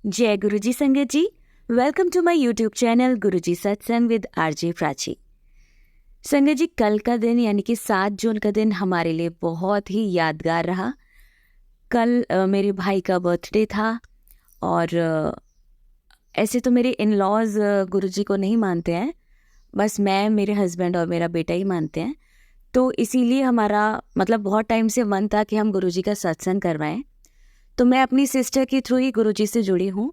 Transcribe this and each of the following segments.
जय गुरुजी संगत जी, welcome to my YouTube channel Guruji Satsang with RJ Prachi. संगत जी, कल का दिन यानी कि 7 जून का दिन हमारे लिए बहुत ही यादगार रहा। कल मेरे भाई का बर्थडे था और ऐसे तो मेरे इन लॉज गुरुजी को नहीं मानते हैं, बस मैं, मेरे हस्बैंड और मेरा बेटा ही मानते हैं। तो इसीलिए हमारा बहुत टाइम से मन था कि हम गुरुजी का सत्संग करवाएं। तो मैं अपनी सिस्टर के थ्रू ही गुरुजी से जुड़ी हूँ।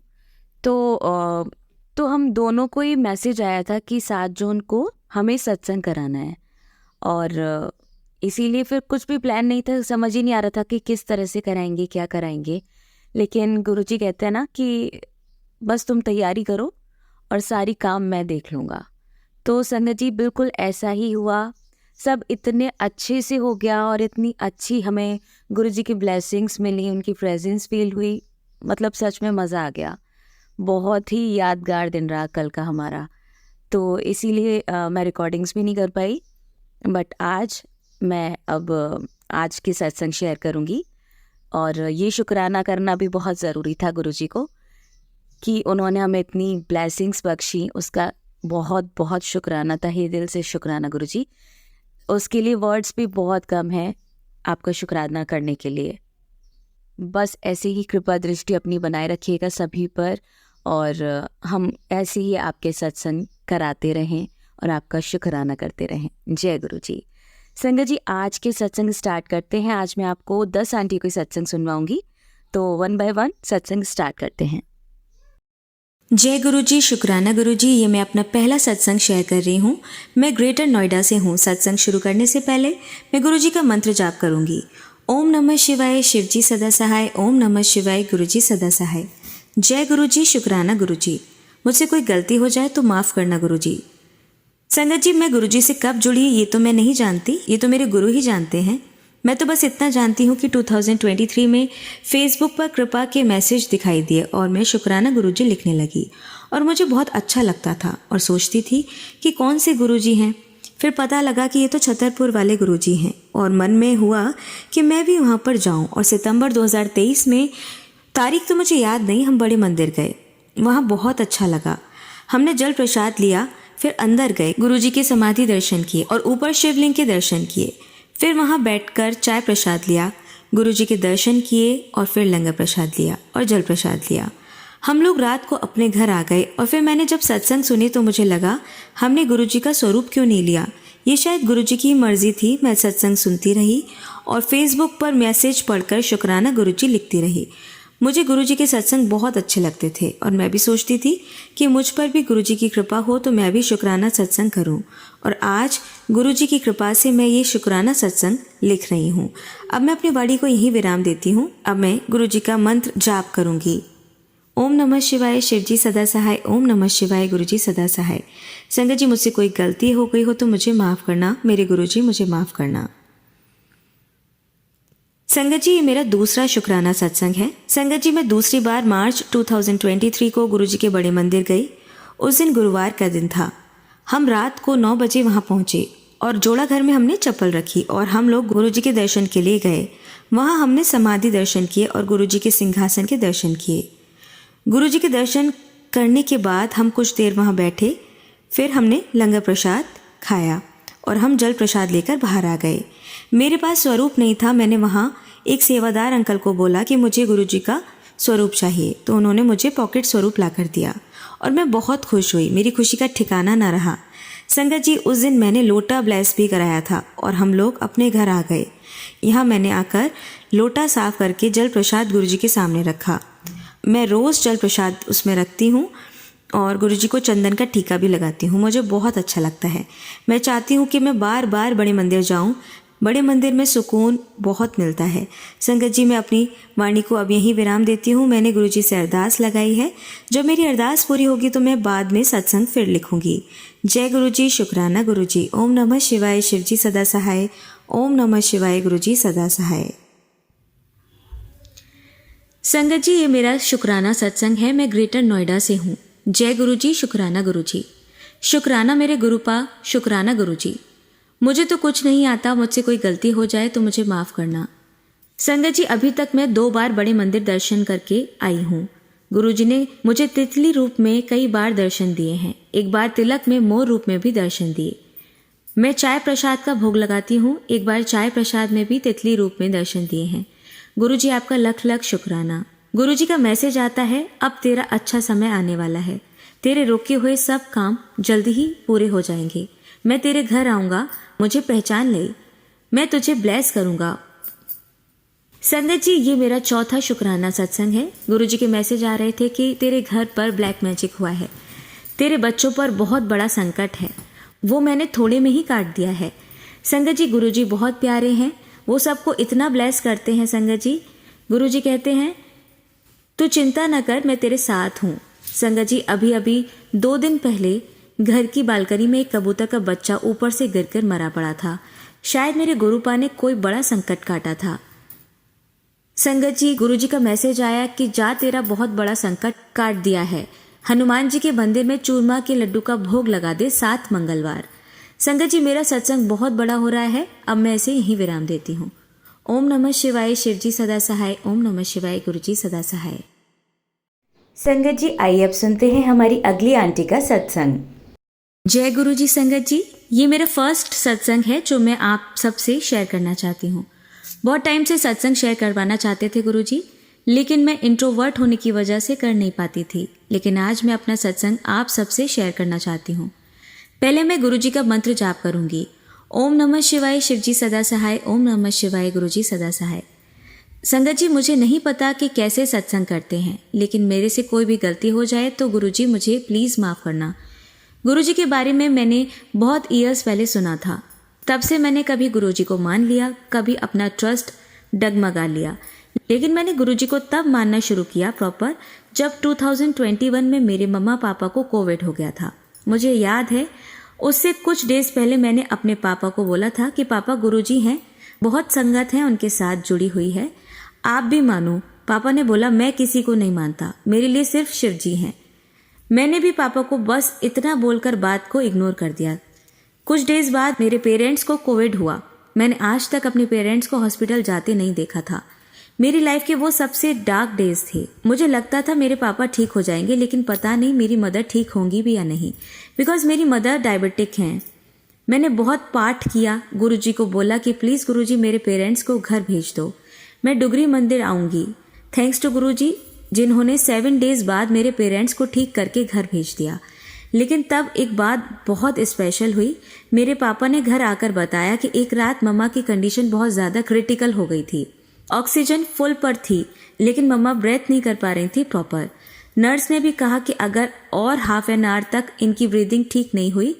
तो हम दोनों को ही मैसेज आया था कि 7 जून को हमें सत्संग कराना है और इसीलिए फिर कुछ भी प्लान नहीं था, समझ ही नहीं आ रहा था कि किस तरह से कराएंगे, क्या कराएंगे। लेकिन गुरुजी कहते हैं ना कि बस तुम तैयारी करो और सारी काम मैं देख लूँगा। तो संगत जी, बिल्कुल ऐसा ही हुआ। सब इतने अच्छे से हो गया और इतनी अच्छी हमें गुरुजी की ब्लेसिंग्स मिली, उनकी प्रेजेंस फील हुई। सच में मज़ा आ गया। बहुत ही यादगार दिन रहा कल का हमारा। तो इसीलिए मैं रिकॉर्डिंग्स भी नहीं कर पाई, बट आज मैं आज की सत्संग शेयर करूँगी। और ये शुक्राना करना भी बहुत ज़रूरी था गुरुजी को कि उन्होंने हमें इतनी ब्लेसिंग्स बख्शी। उसका बहुत बहुत शुक्राना, तहे दिल से शुक्राना गुरुजी। उसके लिए वर्ड्स भी बहुत कम हैं आपका शुक्राना करने के लिए। बस ऐसे ही कृपा दृष्टि अपनी बनाए रखिएगा सभी पर और हम ऐसे ही आपके सत्संग कराते रहें और आपका शुक्राना करते रहें। जय गुरु जी। संगत जी, आज के सत्संग स्टार्ट करते हैं। आज मैं आपको 10 आंटी को सत्संग सुनवाऊंगी, तो 1 बाय 1 सत्संग स्टार्ट करते हैं। जय गुरुजी, शुक्राना गुरुजी। ये मैं अपना पहला सत्संग शेयर कर रही हूँ। मैं ग्रेटर नोएडा से हूँ। सत्संग शुरू करने से पहले मैं गुरुजी का मंत्र जाप करूँगी। ओम नमः शिवाय, शिवजी सदा सहाय। ओम नमः शिवाय, गुरुजी सदा सहाय। जय गुरुजी, शुक्राना गुरुजी। मुझसे कोई गलती हो जाए तो माफ़ करना गुरुजी। संगत जी, मैं गुरुजी से कब जुड़ी ये तो मैं नहीं जानती, ये तो मेरे गुरु ही जानते हैं। मैं तो बस इतना जानती हूँ कि 2023 में फेसबुक पर कृपा के मैसेज दिखाई दिए और मैं शुक्राना गुरुजी लिखने लगी और मुझे बहुत अच्छा लगता था और सोचती थी कि कौन से गुरुजी हैं। फिर पता लगा कि ये तो छतरपुर वाले गुरुजी हैं और मन में हुआ कि मैं भी वहाँ पर जाऊँ। और सितंबर 2023 में, तारीख तो मुझे याद नहीं, हम बड़े मंदिर गए। वहाँ बहुत अच्छा लगा। हमने जल प्रसाद लिया, फिर अंदर गए, गुरुजी के समाधि दर्शन किए और ऊपर शिवलिंग के दर्शन किए। फिर वहाँ बैठकर चाय प्रसाद लिया, गुरुजी के दर्शन किए और फिर लंगर प्रसाद लिया और जल प्रसाद लिया। हम लोग रात को अपने घर आ गए और फिर मैंने जब सत्संग सुनी तो मुझे लगा हमने गुरुजी का स्वरूप क्यों नहीं लिया। ये शायद गुरुजी की मर्जी थी। मैं सत्संग सुनती रही और फेसबुक पर मैसेज पढ़कर शुक्राना गुरुजी लिखती रही। मुझे गुरुजी के सत्संग बहुत अच्छे लगते थे और मैं भी सोचती थी कि मुझ पर भी गुरुजी की कृपा हो तो मैं भी शुक्राना सत्संग करूं। और आज गुरुजी की कृपा से मैं ये शुक्राना सत्संग लिख रही हूँ। अब मैं अपनी वाणी को यहीं विराम देती हूँ। अब मैं गुरुजी का मंत्र जाप करूँगी। ओम नमः शिवाय, शिवजी सदा सहाय। ओम नमः शिवाय, गुरुजी सदा सहाय। संगत जी, मुझसे कोई गलती हो गई हो तो मुझे माफ़ करना। मेरे गुरुजी, मुझे माफ़ करना। संगत जी, ये मेरा दूसरा शुक्राना सत्संग है। संगत जी, मैं दूसरी बार मार्च 2023 को गुरुजी के बड़े मंदिर गई। उस दिन गुरुवार का दिन था। हम रात को 9 बजे वहाँ पहुँचे और जोड़ा घर में हमने चप्पल रखी और हम लोग गुरुजी के दर्शन के लिए गए। वहाँ हमने समाधि दर्शन किए और गुरुजी के सिंहासन के दर्शन किए। गुरुजी के दर्शन करने के बाद हम कुछ देर वहाँ बैठे, फिर हमने लंगर प्रसाद खाया और हम जल प्रसाद लेकर बाहर आ गए। मेरे पास स्वरूप नहीं था। मैंने वहाँ एक सेवादार अंकल को बोला कि मुझे गुरुजी का स्वरूप चाहिए, तो उन्होंने मुझे पॉकेट स्वरूप ला कर दिया और मैं बहुत खुश हुई। मेरी खुशी का ठिकाना ना रहा। संगत जी, उस दिन मैंने लोटा ब्लेस भी कराया था और हम लोग अपने घर आ गए। यहाँ मैंने आकर लोटा साफ करके जल प्रसाद गुरुजी के सामने रखा। मैं रोज़ जल प्रसाद उसमें रखती हूँ और गुरुजी को चंदन का टीका भी लगाती हूँ। मुझे बहुत अच्छा लगता है। मैं चाहती हूँ कि मैं बार बार बड़े मंदिर जाऊँ। बड़े मंदिर में सुकून बहुत मिलता है। संगत जी, मैं अपनी वाणी को अब यहीं विराम देती हूँ। मैंने गुरुजी से अरदास लगाई है। जब मेरी अरदास पूरी होगी तो मैं बाद में सत्संग फिर लिखूंगी। जय गुरुजी, शुक्राना गुरुजी। ओम नमः शिवाय, शिवजी सदा सहाय। ओम नमः शिवाय, गुरुजी सदा सहाय। संगत जी, ये मेरा शुक्राना सत्संग है। मैं ग्रेटर नोएडा से हूँ। जय गुरुजी, शुक्राना गुरुजी। शुक्राना मेरे गुरुपा, शुक्राना गुरुजी। मुझे तो कुछ नहीं आता, मुझसे कोई गलती हो जाए तो मुझे माफ़ करना। संगत जी, अभी तक मैं 2 बार बड़े मंदिर दर्शन करके आई हूँ। गुरुजी ने मुझे तितली रूप में कई बार दर्शन दिए हैं, एक बार तिलक में मोर रूप में भी दर्शन दिए। मैं चाय प्रसाद का भोग लगाती हूँ, एक बार चाय प्रसाद में भी तितली रूप में दर्शन दिए हैं। गुरुजी आपका लख लख शुक्राना। गुरुजी का मैसेज आता है, अब तेरा अच्छा समय आने वाला है, तेरे रोके हुए सब काम जल्दी ही पूरे हो जाएंगे। मैं तेरे घर आऊँगा, मुझे पहचान ले, मैं तुझे ब्लेस करूँगा। संगत जी, ये मेरा चौथा शुक्राना सत्संग है। गुरुजी के मैसेज आ रहे थे कि तेरे घर पर ब्लैक मैजिक हुआ है, तेरे बच्चों पर बहुत बड़ा संकट है, वो मैंने थोड़े में ही काट दिया है। संगत जी, गुरुजी बहुत प्यारे हैं, वो सबको इतना ब्लेस करते हैं। संगत जी, गुरुजी कहते हैं तू चिंता न कर, मैं तेरे साथ हूँ। संगत जी, अभी अभी 2 दिन पहले घर की बालकनी में एक कबूतर का बच्चा ऊपर से गिरकर मरा पड़ा था। शायद मेरे गुरुपा ने कोई बड़ा संकट काटा था। संगत जी, गुरुजी का मैसेज आया कि जा, तेरा बहुत बड़ा संकट काट दिया है। हनुमान जी के मंदिर में चूरमा के लड्डू का भोग लगा दे 7 मंगलवार। संगत जी, मेरा सत्संग बहुत बड़ा हो रहा है, अब मैं इसे यहीं विराम देती हूँ। ओम नमः शिवाय, शिवजी सदा सहाय। ओम नमः शिवाय, गुरुजी सदा सहाय। संगत जी, आइए अब सुनते हैं हमारी अगली आंटी का सत्संग। जय गुरुजी। संगत जी, ये मेरा फर्स्ट सत्संग है जो मैं आप सबसे शेयर करना चाहती हूँ। बहुत टाइम से सत्संग शेयर करवाना चाहते थे गुरुजी, लेकिन मैं इंट्रोवर्ट होने की वजह से कर नहीं पाती थी। लेकिन आज मैं अपना सत्संग आप सबसे शेयर करना चाहती हूँ। पहले मैं गुरुजी का मंत्र जाप करूँगी। ओम नमः शिवाय, शिवजी सदा सहाय। ओम नमः शिवाय, गुरुजी सदा सहाय। संगत जी, मुझे नहीं पता कि कैसे सत्संग करते हैं, लेकिन मेरे से कोई भी गलती हो जाए तो गुरुजी मुझे प्लीज़ माफ़ करना। गुरुजी के बारे में मैंने बहुत ईयर्स पहले सुना था, तब से मैंने कभी गुरुजी को मान लिया, कभी अपना ट्रस्ट डगमगा लिया। लेकिन मैंने गुरुजी को तब मानना शुरू किया प्रॉपर जब 2021 में मेरे मम्मा पापा को कोविड हो गया था। मुझे याद है उससे कुछ डेज पहले मैंने अपने पापा को बोला था कि पापा, गुरुजी हैं, बहुत संगत है उनके साथ जुड़ी हुई है, आप भी मानो। पापा ने बोला मैं किसी को नहीं मानता, मेरे लिए सिर्फ शिव जी हैं। मैंने भी पापा को बस इतना बोलकर बात को इग्नोर कर दिया। कुछ डेज बाद मेरे पेरेंट्स को कोविड हुआ। मैंने आज तक अपने पेरेंट्स को हॉस्पिटल जाते नहीं देखा था। मेरी लाइफ के वो सबसे डार्क डेज थे। मुझे लगता था मेरे पापा ठीक हो जाएंगे, लेकिन पता नहीं मेरी मदर ठीक होंगी भी या नहीं, बिकॉज मेरी मदर डायबिटिक हैं। मैंने बहुत पाठ किया, गुरुजी को बोला कि प्लीज़ गुरुजी मेरे पेरेंट्स को घर भेज दो, मैं डुगरी मंदिर आऊँगी। थैंक्स टू गुरुजी जिन्होंने 7 डेज बाद मेरे पेरेंट्स को ठीक करके घर भेज दिया। लेकिन तब एक बात बहुत स्पेशल हुई। मेरे पापा ने घर आकर बताया कि एक रात मम्मा की कंडीशन बहुत ज़्यादा क्रिटिकल हो गई थी। ऑक्सीजन फुल पर थी, लेकिन मम्मा ब्रेथ नहीं कर पा रही थी प्रॉपर। नर्स ने भी कहा कि अगर और हाफ एन आवर तक इनकी ब्रीदिंग ठीक नहीं हुई,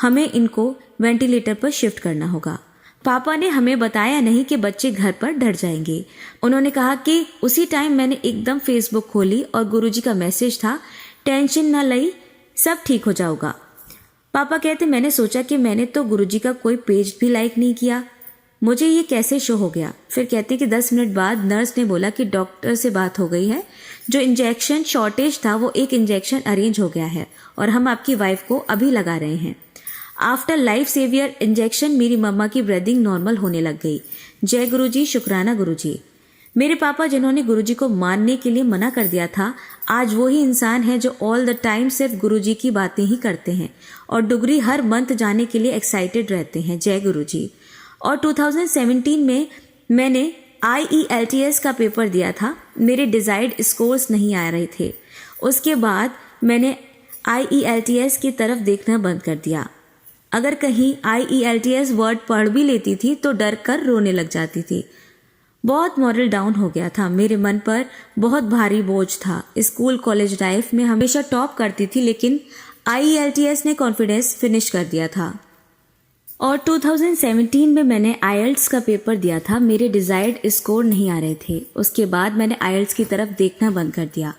हमें इनको वेंटिलेटर पर शिफ्ट करना होगा। पापा ने हमें बताया नहीं कि बच्चे घर पर डर जाएंगे। उन्होंने कहा कि उसी टाइम मैंने एकदम फेसबुक खोली और गुरुजी का मैसेज था, टेंशन ना लई, सब ठीक हो जाऊगा। पापा कहते मैंने सोचा कि मैंने तो गुरुजी का कोई पेज भी लाइक नहीं किया, मुझे ये कैसे शो हो गया। फिर कहते कि 10 मिनट बाद नर्स ने बोला कि डॉक्टर से बात हो गई है, जो इंजेक्शन शॉर्टेज था वो एक इंजेक्शन अरेंज हो गया है और हम आपकी वाइफ को अभी लगा रहे हैं। आफ्टर लाइफ सेवियर इंजेक्शन मेरी मम्मा की ब्रीदिंग नॉर्मल होने लग गई। जय गुरुजी, शुक्राना गुरुजी। मेरे पापा जिन्होंने गुरुजी को मानने के लिए मना कर दिया था, आज वही इंसान है जो ऑल द टाइम सिर्फ गुरुजी की बातें ही करते हैं और डुगरी हर मंथ जाने के लिए एक्साइटेड रहते हैं। जय गुरुजी। और 2017 में मैंने IELTS का पेपर दिया था, मेरे डिजायर्ड स्कोर्स नहीं आ रहे थे। उसके बाद मैंने IELTS की तरफ देखना बंद कर दिया। अगर कहीं IELTS वर्ड पढ़ भी लेती थी तो डर कर रोने लग जाती थी। बहुत मॉरल डाउन हो गया था, मेरे मन पर बहुत भारी बोझ था। स्कूल कॉलेज लाइफ में हमेशा टॉप करती थी, लेकिन IELTS ने कॉन्फिडेंस फिनिश कर दिया था। और 2017 में मैंने IELTS का पेपर दिया था, मेरे डिजायर्ड स्कोर नहीं आ रहे थे। उसके बाद मैंने IELTS की तरफ देखना बंद कर दिया।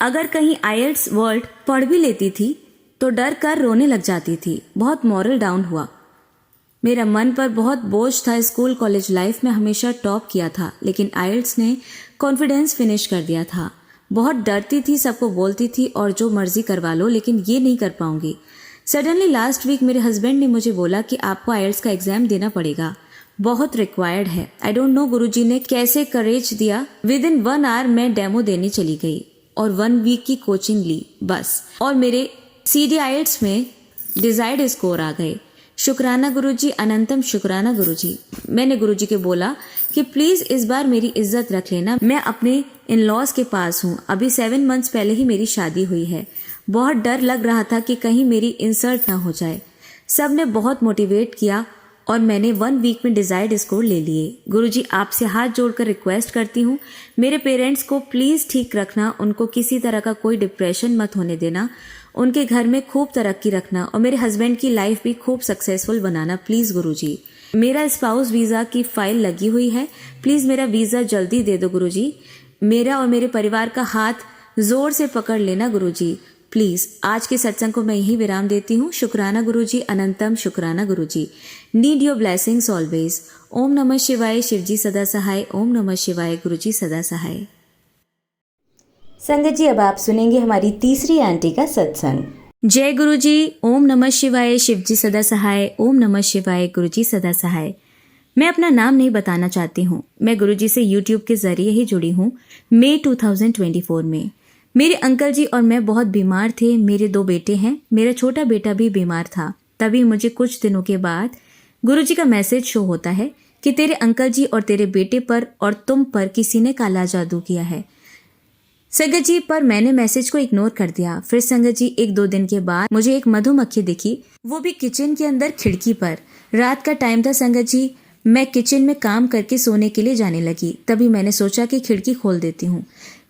अगर कहीं IELTS वर्ड पढ़ भी लेती थी तो डर कर रोने लग जाती थी। बहुत मॉरल डाउन हुआ, मेरा मन पर बहुत बोझ था। स्कूल कॉलेज लाइफ में हमेशा टॉप किया था, लेकिन IELTS ने कॉन्फिडेंस फिनिश कर दिया था। बहुत डरती थी, सबको बोलती थी और जो मर्जी करवा लो, लेकिन ये नहीं कर पाऊंगी। सडनली लास्ट वीक मेरे हस्बैंड ने मुझे बोला कि आपको IELTS का एग्जाम देना पड़ेगा, बहुत रिक्वायर्ड है। आई डोंट नो गुरुजी ने कैसे करेज दिया। विद इन 1 आवर मैं डेमो देने चली गई और 1 वीक की कोचिंग ली बस, और मेरे CD IELTS में डिजायर्ड स्कोर आ गए। शुक्राना गुरुजी, अनंतम शुक्राना गुरुजी। मैंने गुरुजी के बोला कि प्लीज इस बार मेरी इज्जत रख लेना, मैं अपने इन लॉज के पास हूँ, अभी 7 मंथ्स पहले ही मेरी शादी हुई है, बहुत डर लग रहा था कि कहीं मेरी इंसल्ट ना हो जाए। सब ने बहुत मोटिवेट किया और मैंने 1 वीक में डिजायर्ड स्कोर ले लिए। गुरुजी, आपसे हाथ जोड़कर रिक्वेस्ट करती हूँ, मेरे पेरेंट्स को प्लीज ठीक रखना, उनको किसी तरह का कोई डिप्रेशन मत होने देना, उनके घर में खूब तरक्की रखना और मेरे हस्बैंड की लाइफ भी खूब सक्सेसफुल बनाना प्लीज गुरुजी। मेरा स्पाउस वीजा की फाइल लगी हुई है, प्लीज मेरा वीजा जल्दी दे दो गुरुजी। मेरा और मेरे परिवार का हाथ जोर से पकड़ लेना गुरुजी प्लीज। आज के सत्संग को मैं यही विराम देती हूँ। शुक्राना गुरुजी, अनंतम शुक्राना Guruji. Need your blessings always. ओम नमः शिवाय, शिवजी सदा सहाय। ओम नमः शिवाय, गुरुजी सदा सहाय। संगत जी, अब आप सुनेंगे हमारी तीसरी आंटी का सत्संग। जय गुरुजी। ओम नमः शिवाय, शिवजी सदा सहाय। ओम नमः शिवाय, गुरुजी सदा सहाय। मैं अपना नाम नहीं बताना चाहती हूँ, मैं गुरुजी से YouTube के जरिए ही जुड़ी हूँ मई 2024 में। मेरे अंकल जी और मैं बहुत बीमार थे, मेरे 2 बेटे हैं, मेरा छोटा बेटा भी बीमार था। तभी मुझे कुछ दिनों के बाद गुरुजी का मैसेज शो होता है कि तेरे अंकल जी और तेरे बेटे पर और तुम पर किसी ने काला जादू किया है। संगत जी, पर मैंने मैसेज को इग्नोर कर दिया। फिर संगत जी, 1-2 दिन के बाद मुझे एक मधुमक्खी दिखी, वो भी किचन के अंदर खिड़की पर। रात का टाइम था संगत जी, मैं किचन में काम करके सोने के लिए जाने लगी। तभी मैंने सोचा कि खिड़की खोल देती हूँ,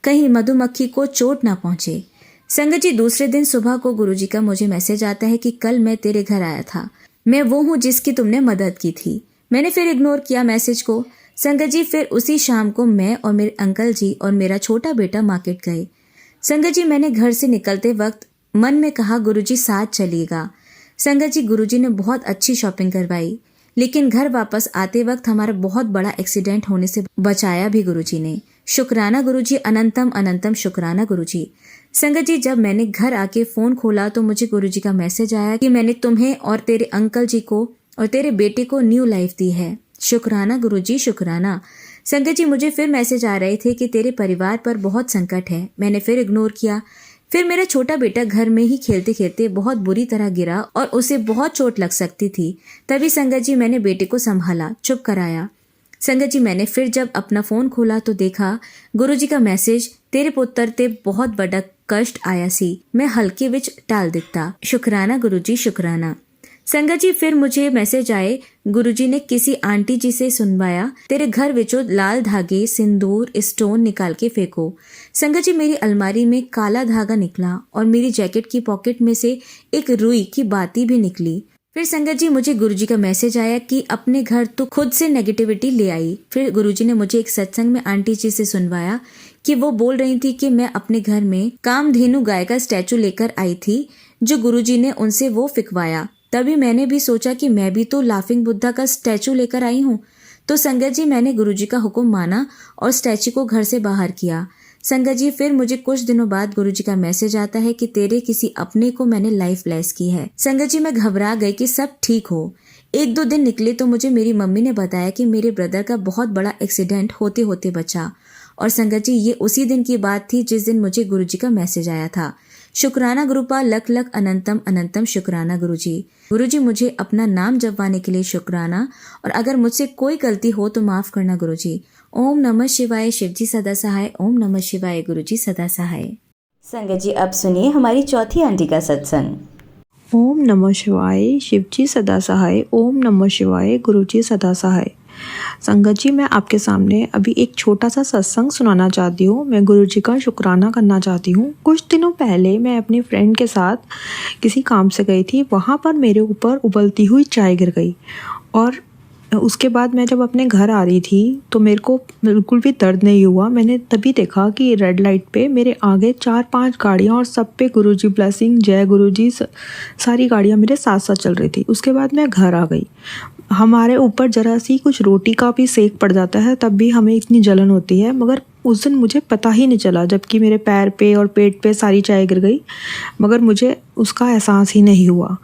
कहीं मधुमक्खी को चोट ना पहुंचे। संगत जी, दूसरे दिन सुबह को गुरुजी का मुझे मैसेज आता है कि कल मैं तेरे घर आया था, मैं वो हूँ जिसकी तुमने मदद की थी। मैंने फिर इग्नोर किया मैसेज को। संगत जी, फिर उसी शाम को मैं और मेरे अंकल जी और मेरा छोटा बेटा मार्केट गए। संगत जी, मैंने घर से निकलते वक्त मन में कहा गुरुजी साथ चलिएगा। संगत जी, गुरुजी ने बहुत अच्छी शॉपिंग करवाई, लेकिन घर वापस आते वक्त हमारा बहुत बड़ा एक्सीडेंट होने से बचाया भी गुरुजी ने। शुक्राना गुरुजी, अनंतम अनंतम शुक्राना गुरुजी। संगत जी, जब मैंने घर आके फोन खोला तो मुझे गुरुजी का मैसेज आया कि मैंने तुम्हें और तेरे अंकल जी को और तेरे बेटे को न्यू लाइफ दी है। शुक्राना गुरुजी, शुक्राना। संगत जी, मुझे फिर मैसेज आ रहे थे कि तेरे परिवार पर बहुत संकट है। मैंने फिर इग्नोर किया। फिर मेरा छोटा बेटा घर में ही खेलते खेलते बहुत बुरी तरह गिरा और उसे बहुत चोट लग सकती थी। तभी संगत जी, मैंने बेटे को संभाला, चुप कराया। संगत जी, मैंने फिर जब अपना फोन खोला तो देखा गुरुजी का मैसेज, तेरे पुत्र ते बहुत बड़ा कष्ट आया सी, मैं हल्के विच टाल दिता। शुक्राना गुरुजी, शुक्राना। संगत जी, फिर मुझे मैसेज आए, गुरुजी ने किसी आंटी जी से सुनवाया, तेरे घर विचों लाल धागे, सिंदूर, स्टोन निकाल के फेंको। संगत जी, मेरी अलमारी में काला धागा निकला और मेरी जैकेट की पॉकेट में से एक रुई की बाती भी निकली। फिर संगत जी, मुझे गुरुजी का मैसेज आया कि अपने घर तो खुद से नेगेटिविटी ले आई। फिर गुरुजी ने मुझे एक सत्संग में आंटी जी से सुनवाया कि वो बोल रही थी कि मैं अपने घर में कामधेनु गाय का स्टैचू लेकर आई थी, जो गुरुजी ने उनसे वो फिकवाया। तभी मैंने भी सोचा कि मैं भी तो लाफिंग बुद्धा का स्टैचू लेकर आई हूँ। तो संगत जी, मैंने गुरुजी का हुक्म माना और स्टैचू को घर से बाहर किया। संगत जी, फिर मुझे कुछ दिनों बाद गुरुजी का मैसेज आता है कि तेरे किसी अपने को मैंने लाइफ ब्लेस की है। संगत जी, मैं घबरा गई कि सब ठीक हो। 1-2 दिन निकले तो मुझे मेरी मम्मी ने बताया कि मेरे ब्रदर का बहुत बड़ा एक्सीडेंट होते होते बचा। और संगत जी, ये उसी दिन की बात थी जिस दिन मुझे गुरुजी का मैसेज आया था। शुक्राना गुरुपा, लख लख अनंतम अनंतम शुक्राना गुरुजी। गुरुजी, मुझे अपना नाम जपवाने के लिए शुक्राना, और अगर मुझसे कोई गलती हो तो माफ करना गुरुजी। ओम नमः शिवाय, शिवजी सदा सहाय। ओम नमः शिवाय, गुरुजी सदा सहाय। संगत जी, अब सुनिए हमारी चौथी आंटी का सत्संग। ओम नमः शिवाय, शिवजी सदा सहाय। ओम नमः शिवाय, गुरुजी सदा सहाय। संगत जी, मैं आपके सामने अभी एक छोटा सा सत्संग सुनाना चाहती हूँ। मैं गुरुजी का शुक्राना करना चाहती हूँ। कुछ दिनों पहले मैं अपनी फ्रेंड के साथ किसी काम से गई थी। वहाँ पर मेरे ऊपर उबलती हुई चाय गिर गई, और उसके बाद मैं जब अपने घर आ रही थी तो मेरे को बिल्कुल भी दर्द नहीं हुआ। मैंने तभी देखा कि रेड लाइट पे मेरे आगे 4-5 गाड़ियाँ, और सब पे गुरुजी ब्लेसिंग, जय गुरुजी, सारी गाड़ियाँ मेरे साथ साथ चल रही थी। उसके बाद मैं घर आ गई। हमारे ऊपर जरा सी कुछ रोटी का भी सेक पड़ जाता है तब भी हमें इतनी जलन होती है, मगर उस दिन मुझे पता ही नहीं चला, जबकि मेरे पैर पे और पेट पे सारी चाय गिर गई, मगर मुझे उसका एहसास ही नहीं हुआ।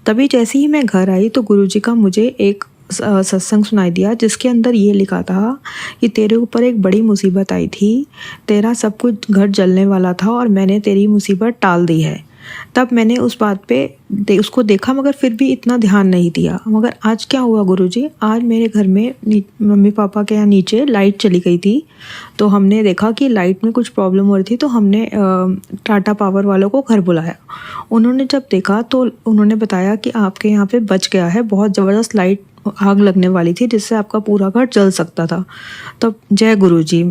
तभी जैसे ही मैं घर आई तो गुरुजी का मुझे एक सत्संग सुनाई दिया जिसके अंदर ये लिखा था कि तेरे ऊपर एक बड़ी मुसीबत आई थी, तेरा सब कुछ घर जलने वाला था और मैंने तेरी मुसीबत टाल दी है। तब मैंने उस बात पे उसको देखा मगर फिर भी इतना ध्यान नहीं दिया। मगर आज क्या हुआ गुरुजी, आज मेरे घर में मम्मी पापा के यहाँ नीचे लाइट चली गई थी, तो हमने देखा कि लाइट में कुछ प्रॉब्लम हो रही थी, तो हमने टाटा पावर वालों को घर बुलाया। उन्होंने जब देखा तो उन्होंने बताया कि आपके यहाँ पे बच गया है, बहुत ज़बरदस्त लाइट आग लगने वाली थी जिससे आपका पूरा घर जल सकता था। तब जय गुरुजी।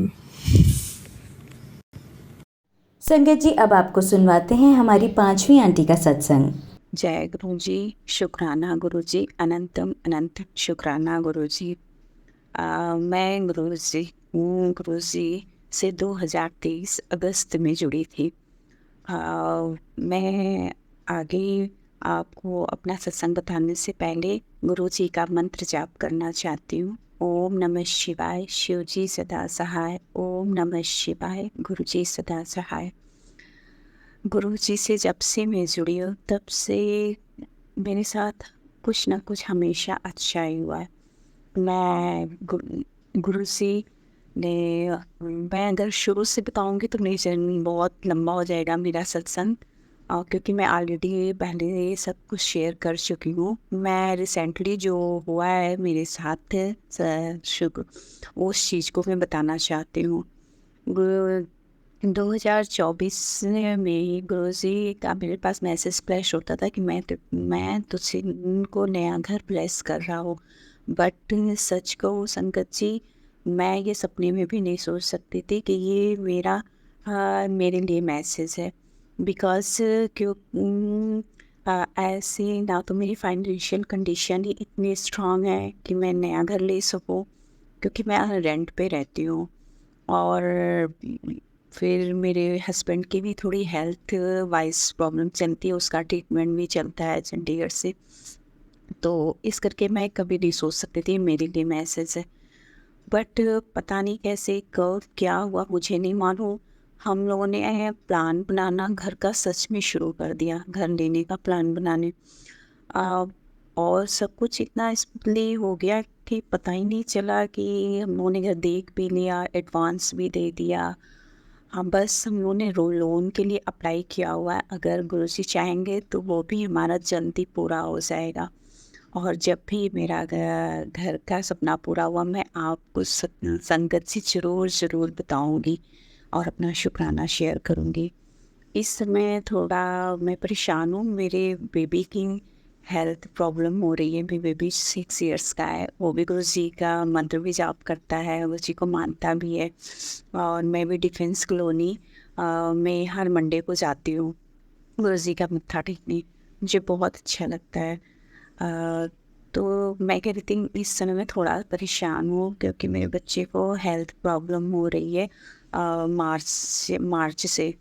संगत जी, अब आपको सुनवाते हैं हमारी 5वीं आंटी का सत्संग। जय गुरु जी, शुक्राना गुरु जी, अनंतम अनंत शुक्राना गुरु जी। मैं गुरु जी हूँ, गुरु जी से 2023 अगस्त में जुड़ी थी। मैं आगे आपको अपना सत्संग बताने से पहले गुरु जी का मंत्र जाप करना चाहती हूँ। ओम नमः शिवाय, शिव जी सदा सहाय। ओम नमः शिवाय, गुरु जी सदा सहाय। गुरु जी से जब से मैं जुड़ी हूँ तब से मेरे साथ कुछ ना कुछ हमेशा अच्छा ही हुआ है। गुरु जी ने मैं अगर शुरू से बताऊंगी तो मेरी जर्नी बहुत लंबा हो जाएगा मेरा सत्संग, क्योंकि मैं ऑलरेडी पहले ये सब कुछ शेयर कर चुकी हूँ। मैं रिसेंटली जो हुआ है मेरे साथ उस चीज़ को मैं बताना चाहती हूँ। 2024 में गुरु जी का मेरे पास मैसेज फ्लैश होता था कि मैं तुझसे को नया घर ब्लेस कर रहा हूँ। बट सच कहूँ संगत जी, मैं ये सपने में भी नहीं सोच सकती थी कि ये मेरे लिए मैसेज है। बिकॉज क्यों ऐसे ना तो मेरी फाइनेंशियल कंडीशन ही इतनी स्ट्रांग है कि मैं नया घर ले सकूँ, क्योंकि मैं रेंट पे रहती हूँ। और फिर मेरे हस्बैंड की भी थोड़ी हेल्थ वाइज प्रॉब्लम चलती है, उसका ट्रीटमेंट भी चलता है चंडीगढ़ से। तो इस करके मैं कभी नहीं सोच सकती थी मेरे लिए मैसेज है। बट पता नहीं कैसे कब क्या हुआ मुझे नहीं मालूम, हम लोगों ने प्लान बनाना घर का सच में शुरू कर दिया, घर लेने का प्लान बनाने। और सब कुछ इतना स्मूथली हो गया कि पता ही नहीं चला कि हम लोगों ने घर देख भी लिया, एडवांस भी दे दिया। हाँ, बस हम लोगों ने लोन के लिए अप्लाई किया हुआ है। अगर गुरुजी चाहेंगे तो वो भी हमारा जल्दी पूरा हो जाएगा। और जब भी मेरा घर का सपना पूरा हुआ मैं आपको संगत से ज़रूर बताऊंगी और अपना शुक्राना शेयर करूंगी। इस समय थोड़ा मैं परेशान हूँ, मेरे बेबी की हेल्थ प्रॉब्लम हो रही है। मेरी बेबी 6 इयर्स का है, वो भी गुरु जी का मंत्र भी जाप करता है, गुरु जी को मानता भी है। और मैं भी डिफेंस कॉलोनी में हर मंडे को जाती हूँ गुरु जी का मत्था टेकने, मुझे बहुत अच्छा लगता है। तो मैं कह रही थी इस समय मैं थोड़ा परेशान हूँ क्योंकि मेरे बच्चे को हेल्थ प्रॉब्लम हो रही है मार्च से।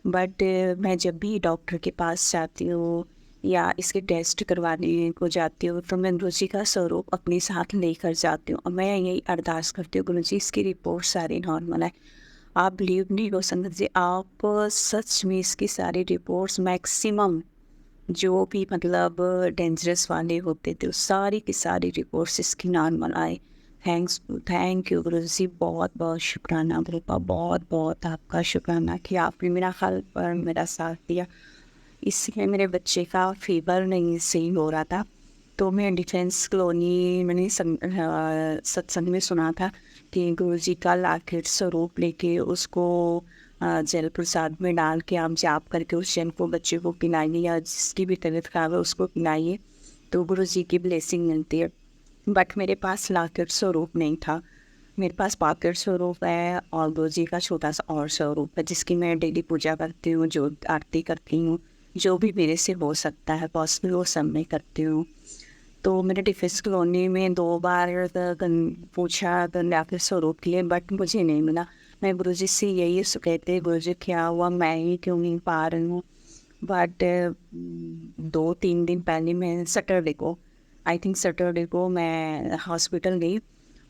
बट मैं जब भी डॉक्टर के पास जाती हूँ या इसके टेस्ट करवाने को जाती हूँ तो मैं गुरु जी का स्वरूप अपने साथ लेकर जाती हूँ और मैं यही अरदास करती हूँ, गुरु जी इसकी रिपोर्ट सारी नॉर्मल है। आप बिलीव नहीं हो संगत जी, आप सच में इसकी सारी रिपोर्ट्स मैक्सिमम जो भी मतलब डेंजरस वाले होते थे, सारी की सारी रिपोर्ट्स इसकी नॉर्मल आए। थैंक यू गुरु जी, बहुत बहुत शुक्राना गुरु का, बहुत बहुत आपका शुक्राना कि आपने मेरा हल पर मेरा साथ दिया। इसलिए मेरे बच्चे का फीवर नहीं सही हो रहा था, तो मैं डिफेंस कॉलोनी मैंने सत्संग में सुना था कि गुरु जी का लाखिर स्वरूप लेके उसको जल प्रसाद में डाल के आप जाप करके उस जल को बच्चे को पिलाइए या जिसकी भी तबीयत खराब है उसको पिलाइए तो गुरु जी की ब्लेसिंग मिलती है। बट मेरे पास लाखिर स्वरूप नहीं था, मेरे पास पाकिट स्वरूप है और गुरु जी का छोटा सा और स्वरूप है जिसकी मैं डेली पूजा करती हूँ, जो आरती करती हूँ, जो भी मेरे से हो सकता है पॉसिबल वो सब मैं करती हूँ। तो मैंने डिफेंस कॉलोनी में 2 बार पूछा लाखिर स्वरूप के लिए, बट मुझे नहीं मिला। मैं गुरु जी से यही कहते गुरु जी क्या हुआ, मैं ही क्यों नहीं पा रही हूँ। बट 2-3 दिन पहले मैं सैटरडे को मैं हॉस्पिटल गई।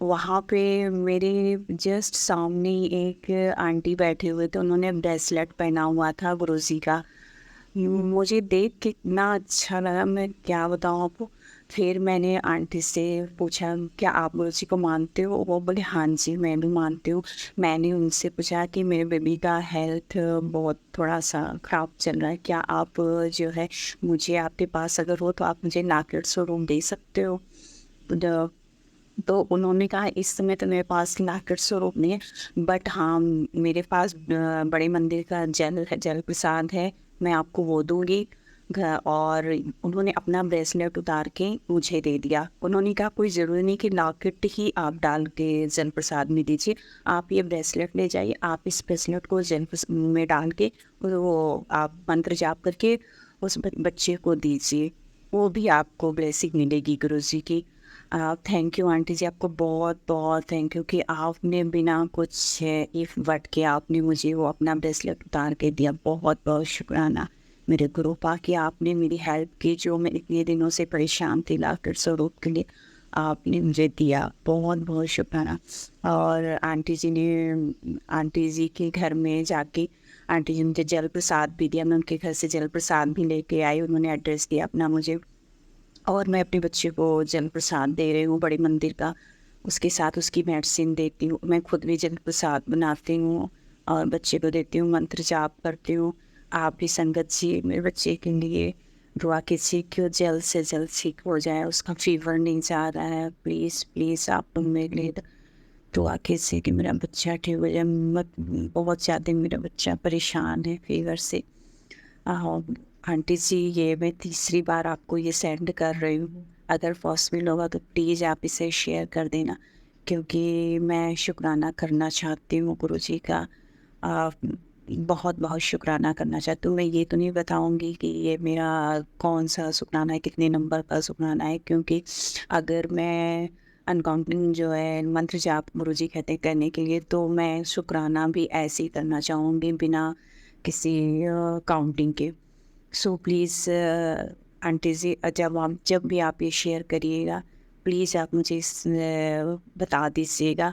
वहाँ पे मेरे जस्ट सामने एक आंटी बैठे हुए थे, उन्होंने ब्रेसलेट पहना हुआ था गुरु जी का। मुझे देख के इतना अच्छा लगा, मैं क्या बताऊँ आपको। फिर मैंने आंटी से पूछा क्या आप गुरुजी को मानते हो? वो बोले हाँ जी मैं भी मानती हूँ। मैंने उनसे पूछा कि मेरे बेबी का हेल्थ बहुत थोड़ा-सा ख़राब चल रहा है, क्या आप जो है मुझे आपके पास अगर हो तो आप मुझे नाकेड स्वरूप दे सकते हो? द तो उन्होंने कहा इस समय तो मेरे पास लाकर स्वरूप नहीं है, बट हाँ मेरे पास बड़े मंदिर का जल है, जल प्रसाद है, मैं आपको वो दूंगी। और उन्होंने अपना ब्रेसलेट उतार के मुझे दे दिया। उन्होंने कहा कोई ज़रूरी नहीं कि लॉकेट ही आप डाल के जल प्रसाद में दीजिए, आप ये ब्रेसलेट ले जाइए, आप इस ब्रेसलेट को में डाल के वो आप मंत्र जाप करके उस बच्चे को दीजिए, वो भी आपको ब्लेसिंग मिलेगी गुरुजी की। थैंक यू आंटी जी, आपको बहुत बहुत थैंक यू कि आपने बिना कुछ इफ़र्ट के आपने मुझे वो अपना ब्रेसलेट उतार के दिया। बहुत बहुत शुक्राना मेरे गुरुपा कि आपने मेरी हेल्प की, जो मैं इतने दिनों से परेशान थी लाकर स्वरूप के लिए आपने मुझे दिया। बहुत बहुत शुक्राना। और आंटी जी के घर में जाके आंटी जी ने मुझे जल प्रसाद भी दिया, मैं उनके घर से जल प्रसाद भी लेके आई। उन्होंने एड्रेस दिया अपना मुझे, और मैं अपने बच्चे को जल प्रसाद दे रही हूँ बड़े मंदिर का, उसके साथ उसकी मेडिसिन देती हूँ। मैं खुद भी जल प्रसाद बनाती हूँ और बच्चे को देती हूँ, मंत्र जाप करती हूँ। आप भी संगत जी मेरे बच्चे के लिए दुआ कीजिए कि वो जल्द से जल्द ठीक हो जाए, उसका फीवर नहीं जा रहा है। प्लीज़ प्लीज़ आप लोग मेरे लिए दुआ कीजिए कि मेरा बच्चा ठीक हो जाए। मत बहुत ज़्यादा मेरा बच्चा परेशान है फीवर से। आंटी जी ये मैं तीसरी बार आपको ये सेंड कर रही हूँ, अगर पॉसिबल होगा तो प्लीज़ आप इसे शेयर कर देना, क्योंकि मैं शुक्राना करना चाहती हूँ गुरुजी का। आ, बहुत बहुत शुक्राना करना चाहती हूँ। मैं ये तो नहीं बताऊँगी कि ये मेरा कौन सा शुक्राना है, कितने नंबर का शुक्राना है, क्योंकि अगर मैं अनकाउंटिंग जो है मंत्र जाप गुरुजी कहते हैं करने के लिए, तो मैं शुक्राना भी ऐसे ही करना चाहूँगी बिना किसी काउंटिंग के। सो प्लीज़ आंटी जी जब भी आप ये शेयर करिएगा प्लीज़ आप मुझे बता दीजिएगा।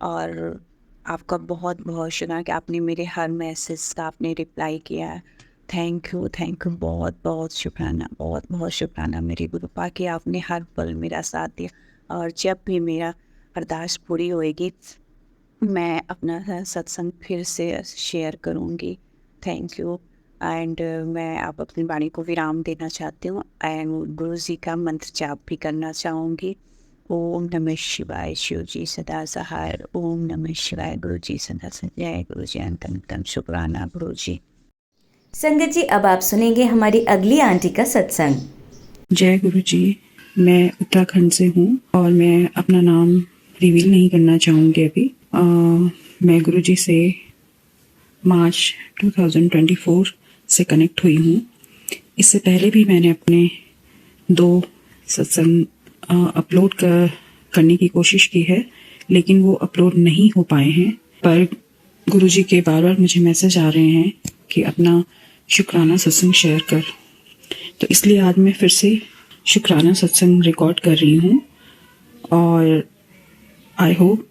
और आपका बहुत बहुत शुक्रिया कि आपने मेरे हर मैसेज का आपने रिप्लाई किया है। थैंक यू बहुत बहुत शुक्राना, बहुत बहुत शुक्राना मेरे गुरुपा कि आपने हर पल मेरा साथ दिया। और जब भी मेरा अरदास पूरी होएगी मैं अपना सत्संग फिर से शेयर करूँगी। Thank you. एंड मैं अब अपनी वाणी को विराम देना चाहती हूँ एंड गुरु जी का मंत्र जाप भी करना चाहूँगी। ओम नमः शिवाय, शिव जी सदा सहाय। ओम नमः शिवाय, गुरु जी सदा जय गुरु जी। अंतम शुक्राना गुरु जी। संगत जी अब आप सुनेंगे हमारी अगली आंटी का सत्संग। जय गुरु जी। मैं उत्तराखंड से हूँ और मैं अपना नाम रिवील नहीं करना चाहूँगी अभी। मैं गुरु जी से मार्च 2024 से कनेक्ट हुई हूँ। इससे पहले भी मैंने अपने 2 सत्संग अपलोड करने की कोशिश की है, लेकिन वो अपलोड नहीं हो पाए हैं। पर गुरुजी के बार बार मुझे मैसेज आ रहे हैं कि अपना शुक्राना सत्संग शेयर कर, तो इसलिए आज मैं फिर से शुक्राना सत्संग रिकॉर्ड कर रही हूँ। और आई होप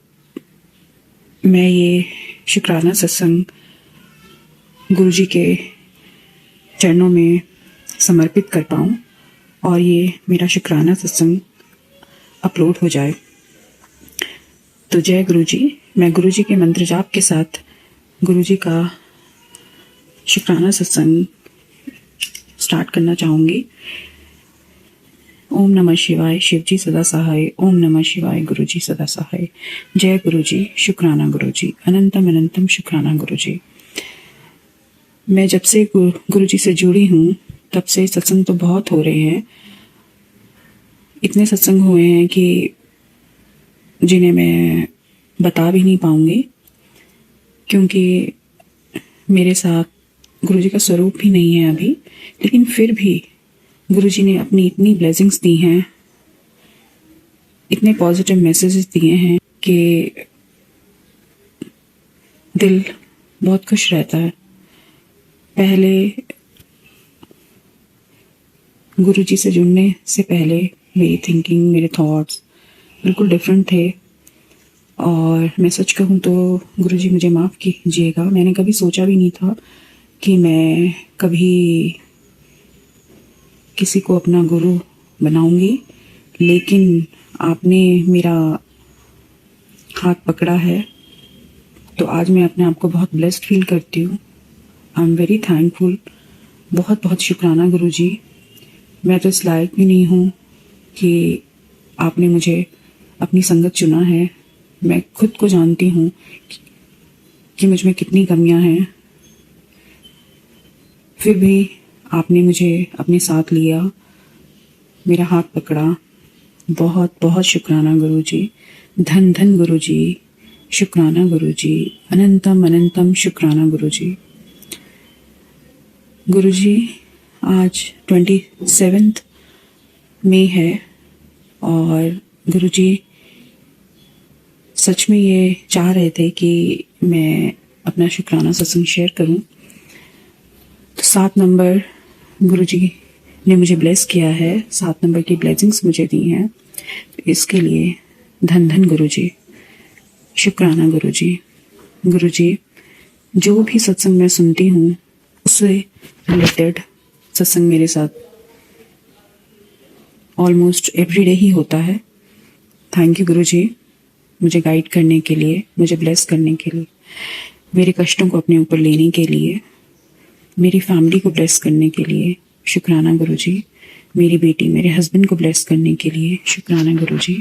मैं ये शुक्राना सत्संग गुरुजी के चरणों में समर्पित कर पाऊँ और ये मेरा शुक्राना सत्संग अपलोड हो जाए। तो जय गुरुजी। मैं गुरुजी के मंत्र जाप के साथ गुरुजी का शुक्राना सत्संग स्टार्ट करना चाहूँगी। ओम नमः शिवाय, शिव जी सदा सहाय। ओम नमः शिवाय, गुरु जी सदा सहाय। जय गुरु जी, शुक्राना गुरु जी, अनंतम अनंतम शुक्राना गुरु जी। मैं जब से गुरु जी से जुड़ी हूँ तब से सत्संग तो बहुत हो रहे हैं। इतने सत्संग हुए हैं कि जिन्हें मैं बता भी नहीं पाऊंगी, क्योंकि मेरे साथ गुरु जी का स्वरूप भी नहीं है अभी। लेकिन फिर भी गुरु जी ने अपनी इतनी ब्लेसिंग्स दी हैं, इतने पॉजिटिव मैसेजेस दिए हैं कि दिल बहुत खुश रहता है। पहले गुरु जी से जुड़ने से पहले मेरी थिंकिंग, मेरे थॉट्स बिल्कुल डिफरेंट थे। और मैं सच कहूँ तो गुरु जी मुझे माफ़ कीजिएगा, मैंने कभी सोचा भी नहीं था कि मैं कभी किसी को अपना गुरु बनाऊंगी। लेकिन आपने मेरा हाथ पकड़ा है, तो आज मैं अपने आप को बहुत ब्लेस्ड फील करती हूँ। I am very thankful. बहुत बहुत शुक्राना गुरुजी। मैं तो इस लायक भी नहीं हूँ कि आपने मुझे अपनी संगत चुना है। मैं खुद को जानती हूँ कि मुझ में कितनी कमियां हैं, फिर भी आपने मुझे अपने साथ लिया, मेरा हाथ पकड़ा। बहुत बहुत शुक्राना गुरुजी। धन धन गुरुजी, शुक्राना गुरुजी, अनंतम अनंतम शुक्राना गुरुजी। गुरुजी, आज 27 मई है और गुरुजी सच में ये चाह रहे थे कि मैं अपना शुक्राना सत्संग शेयर करूं। तो 7 नंबर गुरुजी ने मुझे ब्लेस किया है, 7 नंबर की ब्लेसिंग्स मुझे दी हैं। तो इसके लिए धन धन गुरुजी, शुक्राना गुरुजी। गुरुजी, जो भी सत्संग मैं सुनती हूँ उससे रिलेटेड सत्संग मेरे साथ ऑलमोस्ट एवरीडे ही होता है। थैंक यू गुरुजी, मुझे गाइड करने के लिए, मुझे ब्लेस करने के लिए, मेरे कष्टों को अपने ऊपर लेने के लिए, मेरी फैमिली को ब्लेस करने के लिए शुक्राना गुरुजी। मेरी बेटी, मेरे हस्बैंड को ब्लेस करने के लिए शुक्राना गुरुजी।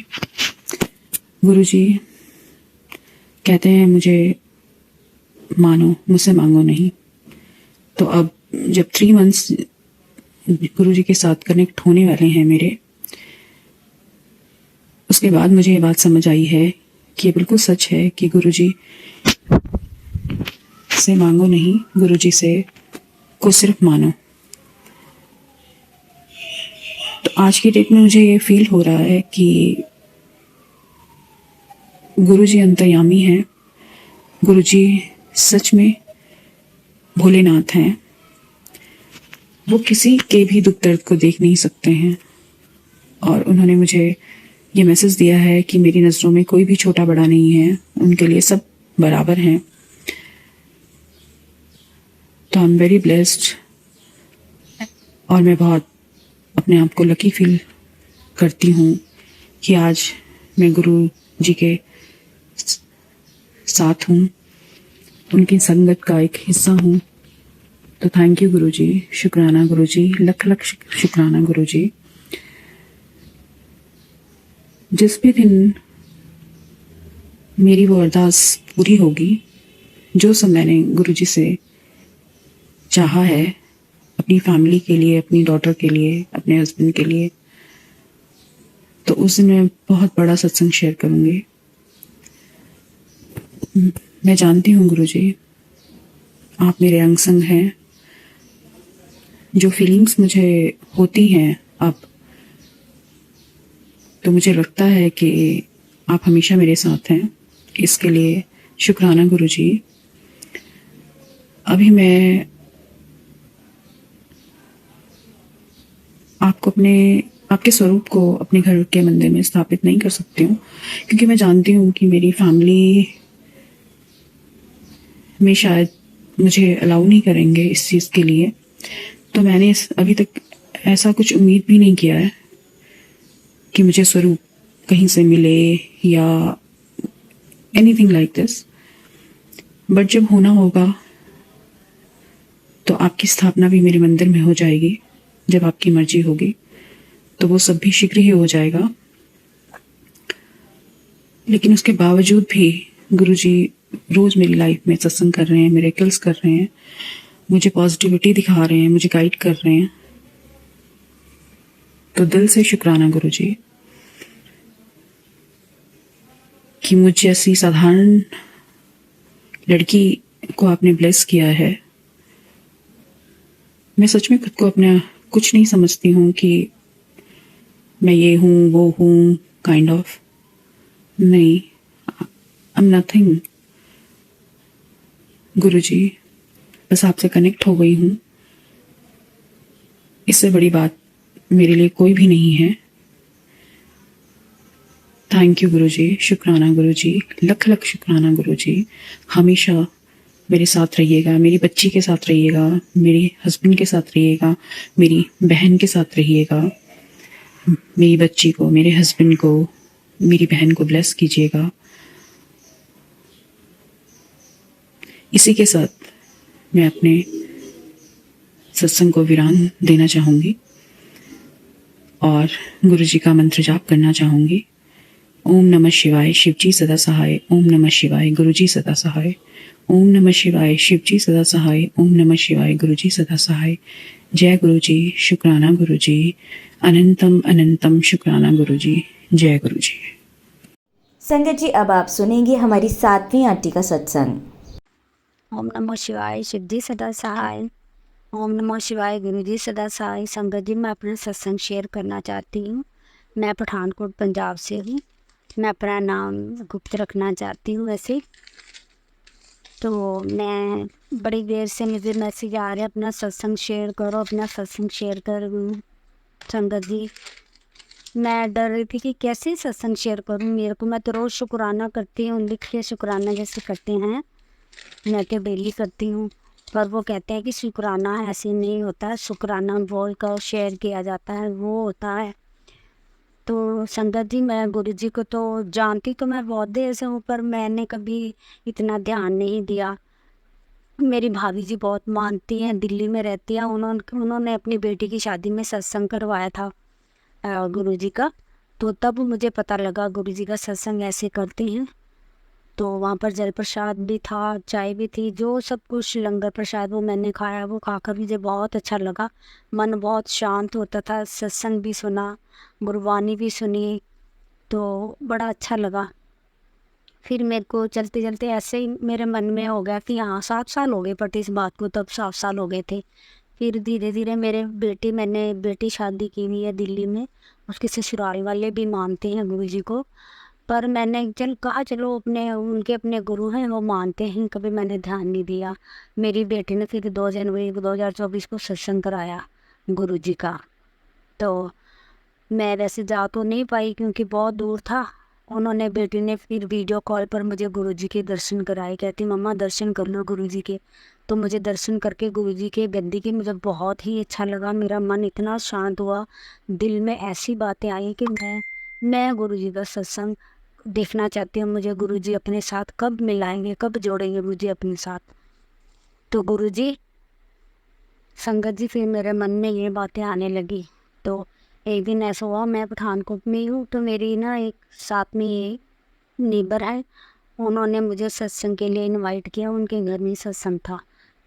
गुरुजी कहते हैं मुझे मानो, मुझसे मांगो नहीं। तो अब जब 3 मंथ्स गुरुजी के साथ कनेक्ट होने वाले हैं मेरे, उसके बाद मुझे ये बात समझ आई है कि ये बिल्कुल सच है कि गुरुजी से मांगो नहीं, गुरुजी से को सिर्फ मानो। तो आज की डेट में मुझे ये फील हो रहा है कि गुरुजी अंतर्यामी हैं, गुरुजी सच में भोलेनाथ हैं। वो किसी के भी दुख दर्द को देख नहीं सकते हैं और उन्होंने मुझे ये मैसेज दिया है कि मेरी नज़रों में कोई भी छोटा बड़ा नहीं है, उनके लिए सब बराबर हैं। तो आई एम वेरी ब्लेस्ड और मैं बहुत अपने आप को लकी फील करती हूँ कि आज मैं गुरु जी के साथ हूँ, उनकी संगत का एक हिस्सा हूँ। तो थैंक यू गुरुजी, शुक्राना गुरुजी, लख लख शुक्राना गुरुजी। जिस भी दिन मेरी वो अरदास पूरी होगी, जो सब मैंने गुरुजी से चाहा है अपनी फैमिली के लिए, अपनी डॉटर के लिए, अपने हस्बैंड के लिए, तो उस दिन मैं बहुत बड़ा सत्संग शेयर करूंगी। मैं जानती हूँ गुरुजी, आप मेरे अंग संग हैं। जो फीलिंग्स मुझे होती हैं अब, तो मुझे लगता है कि आप हमेशा मेरे साथ हैं। इसके लिए शुक्राना गुरुजी। अभी मैं आपको आपके स्वरूप को अपने घर के मंदिर में स्थापित नहीं कर सकती हूँ, क्योंकि मैं जानती हूँ कि मेरी फैमिली में शायद मुझे अलाउ नहीं करेंगे इस चीज़ के लिए। तो मैंने अभी तक ऐसा कुछ उम्मीद भी नहीं किया है कि मुझे स्वरूप कहीं से मिले या एनीथिंग लाइक दिस। बट जब होना होगा तो आपकी स्थापना भी मेरे मंदिर में हो जाएगी। जब आपकी मर्जी होगी तो वो सब भी शीघ्र ही हो जाएगा। लेकिन उसके बावजूद भी गुरुजी रोज मेरी लाइफ में सत्संग कर रहे हैं, मिरेकल्स कर रहे हैं, मुझे पॉजिटिविटी दिखा रहे हैं, मुझे गाइड कर रहे हैं। तो दिल से शुक्राना गुरुजी कि मुझ जैसी साधारण लड़की को आपने ब्लेस किया है। मैं सच में खुद को अपना कुछ नहीं समझती हूँ कि मैं ये हूँ वो हूँ, काइंड ऑफ नहीं, आई एम नथिंग गुरुजी। बस आपसे कनेक्ट हो गई हूँ, इससे बड़ी बात मेरे लिए कोई भी नहीं है। थैंक यू गुरुजी, शुक्राना गुरुजी, लख लख शुक्राना गुरुजी। हमेशा मेरे साथ रहिएगा, मेरी बच्ची के साथ रहिएगा, मेरे हस्बैंड के साथ रहिएगा, मेरी बहन के साथ रहिएगा, मेरी बच्ची को, मेरे हस्बैंड को, मेरी बहन को ब्लेस कीजिएगा। इसी के साथ मैं अपने सत्संग को विराम देना चाहूँगी और गुरु जी का मंत्र जाप करना चाहूँगी। ओम नमः शिवाय, शिव जी सदा सहाय। ओम नमः शिवाय, गुरु जी सदा सहाय। ओम नमः शिवाय, शिव जी सदा सहाय। ओम नमः शिवाय, गुरु जी सदा सहाय। जय गुरु जी, शुक्राना गुरु जी, अनंतम अनंतम शुक्राना गुरु जी। जय गुरु जी। संगत जी, अब आप सुनेंगे हमारी 7वीं आरती का सत्संग। ओम नमः शिवाय, शिव जी सदा सहाय। ओम नमः शिवाय, गुरु जी सदा सहाय। संगत जी, मैं अपना सत्संग शेयर करना चाहती हूँ। मैं पठानकोट पंजाब से हूँ। मैं अपना नाम गुप्त रखना चाहती हूँ वैसे। तो मैं बड़ी देर से मुझे मैसेज आ रहा है अपना सत्संग शेयर करो, अपना सत्संग शेयर कर। संगत जी, मैं डर रही थी कि कैसे सत्संग शेयर करूँ। मेरे को, मैं तो रोज़ शुक्राना करती हूँ, लिख के शुक्राना जैसे करते हैं, मैं तो डेली करती हूँ। पर वो कहते हैं कि शुक्राना ऐसे नहीं होता, शुक्राना बोल कर शेयर किया जाता है, वो होता है। तो संगत जी, मैं गुरु जी को तो जानती तो मैं बहुत देर से हूँ, पर मैंने कभी इतना ध्यान नहीं दिया। मेरी भाभी जी बहुत मानती हैं, दिल्ली में रहती हैं। उन्होंने अपनी बेटी की शादी में सत्संग करवाया था गुरु जी का। तो तब मुझे पता लगा गुरु जी का सत्संग ऐसे करते हैं। तो वहाँ पर जल प्रसाद भी था, चाय भी थी, जो सब कुछ लंगर प्रसाद वो मैंने खाया। वो खाकर मुझे बहुत अच्छा लगा, मन बहुत शांत होता था। सत्संग भी सुना, गुरबानी भी सुनी, तो बड़ा अच्छा लगा। फिर मेरे को चलते चलते ऐसे ही मेरे मन में हो गया कि हाँ, 7 साल हो गए, बट इस बात को तब 7 साल हो गए थे। फिर धीरे धीरे मैंने बेटी शादी की हुई है दिल्ली में। उसके ससुराल वाले भी मानते हैं गुरु जी को, पर मैंने कहा चलो, उनके अपने गुरु हैं, वो मानते हैं, कभी मैंने ध्यान नहीं दिया। मेरी बेटी ने फिर 2 जनवरी 2024 को सत्संग कराया गुरु जी का। तो मैं वैसे जा तो नहीं पाई क्योंकि बहुत दूर था। बेटी ने फिर वीडियो कॉल पर मुझे गुरु जी के दर्शन कराए। कहती मम्मा दर्शन कर लो गुरु जी के। तो मुझे दर्शन करके गुरु जी के गद्दी के मुझे बहुत ही अच्छा लगा। मेरा मन इतना शांत हुआ, दिल में ऐसी बातें आई कि मैं गुरु जी का सत्संग देखना चाहती हूँ। मुझे गुरु जी अपने साथ कब मिलाएंगे, कब जोड़ेंगे मुझे अपने साथ। तो गुरु जी, संगत जी, फिर मेरे मन में ये बातें आने लगी। तो एक दिन ऐसा हुआ, मैं पठानकोट में हूँ, तो मेरी ना एक साथ में ये नेबर है, उन्होंने मुझे सत्संग के लिए इनवाइट किया। उनके घर में सत्संग था,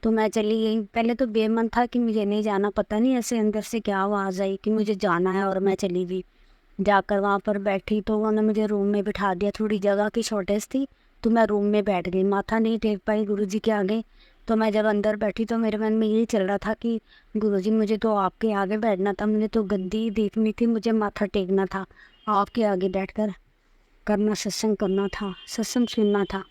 तो मैं चली गई। पहले तो बेमन था कि मुझे नहीं जाना, पता नहीं ऐसे अंदर से क्या आवाज़ आई कि मुझे जाना है, और मैं चली गई। जाकर वहाँ पर बैठी तो उन्होंने मुझे रूम में बिठा दिया। थोड़ी जगह की शॉर्टेज थी, तो मैं रूम में बैठ गई, माथा नहीं टेक पाई गुरु जी के आगे। तो मैं जब अंदर बैठी तो मेरे मन में यही चल रहा था कि गुरु जी, मुझे तो आपके आगे बैठना था, मुझे तो गद्दी देखनी थी, मुझे माथा टेकना था, आपके आगे बैठकर करना, सत्संग करना था, सत्संग सुनना था।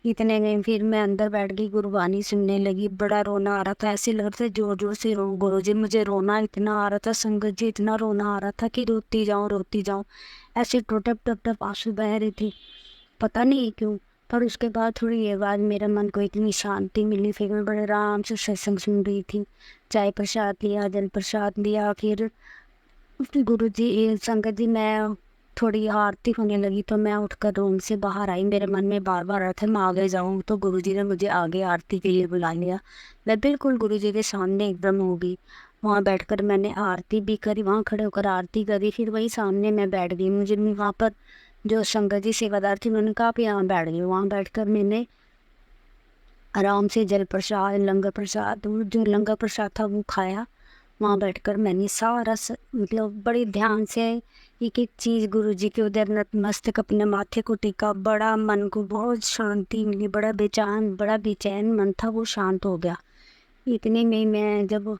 इतने में फिर मैं अंदर बैठ गई, गुरबानी सुनने लगी। बड़ा रोना आ रहा था, ऐसे लग रहा था जोर जोर से रो। गुरु जी, मुझे रोना इतना आ रहा था, संगत जी, इतना रोना आ रहा था कि रोती जाऊँ। ऐसे टप टप टप आंसू बह रही थी, पता नहीं क्यों। पर उसके बाद थोड़ी देर बाद मेरे मन को इतनी शांति मिली। फिर मैं बड़े आराम से सत्संग सुन रही थी। चाय प्रसाद लिया, जल प्रसाद लिया। फिर गुरु जी, संगत जी, मैं थोड़ी आरती होने लगी तो मैं उठकर रूम से बाहर आई। मेरे मन में बार बार रहा था मैं आगे जाऊँ, तो गुरु जी ने मुझे आगे आरती के लिए बुला लिया। मैं बिल्कुल गुरु जी के सामने एकदम हो गई। वहाँ बैठकर मैंने आरती भी करी, वहाँ खड़े होकर आरती करी। फिर वही सामने मैं बैठ गई। मुझे वहाँ पर जो संगत जी सेवादार थी, उन्होंने कहा आप यहाँ बैठ गई। वहाँ बैठकर मैंने आराम से जल प्रसाद, लंगर प्रसाद, जो लंगर प्रसाद था वो खाया। वहाँ बैठकर मैंने सारा मतलब बड़े ध्यान से एक एक चीज़ गुरु जी के उधर नतमस्तक अपने माथे को टेका। बड़ा मन को बहुत शांति मिली, बड़ा बेचैन मन था, वो शांत हो गया। इतने में मैं जब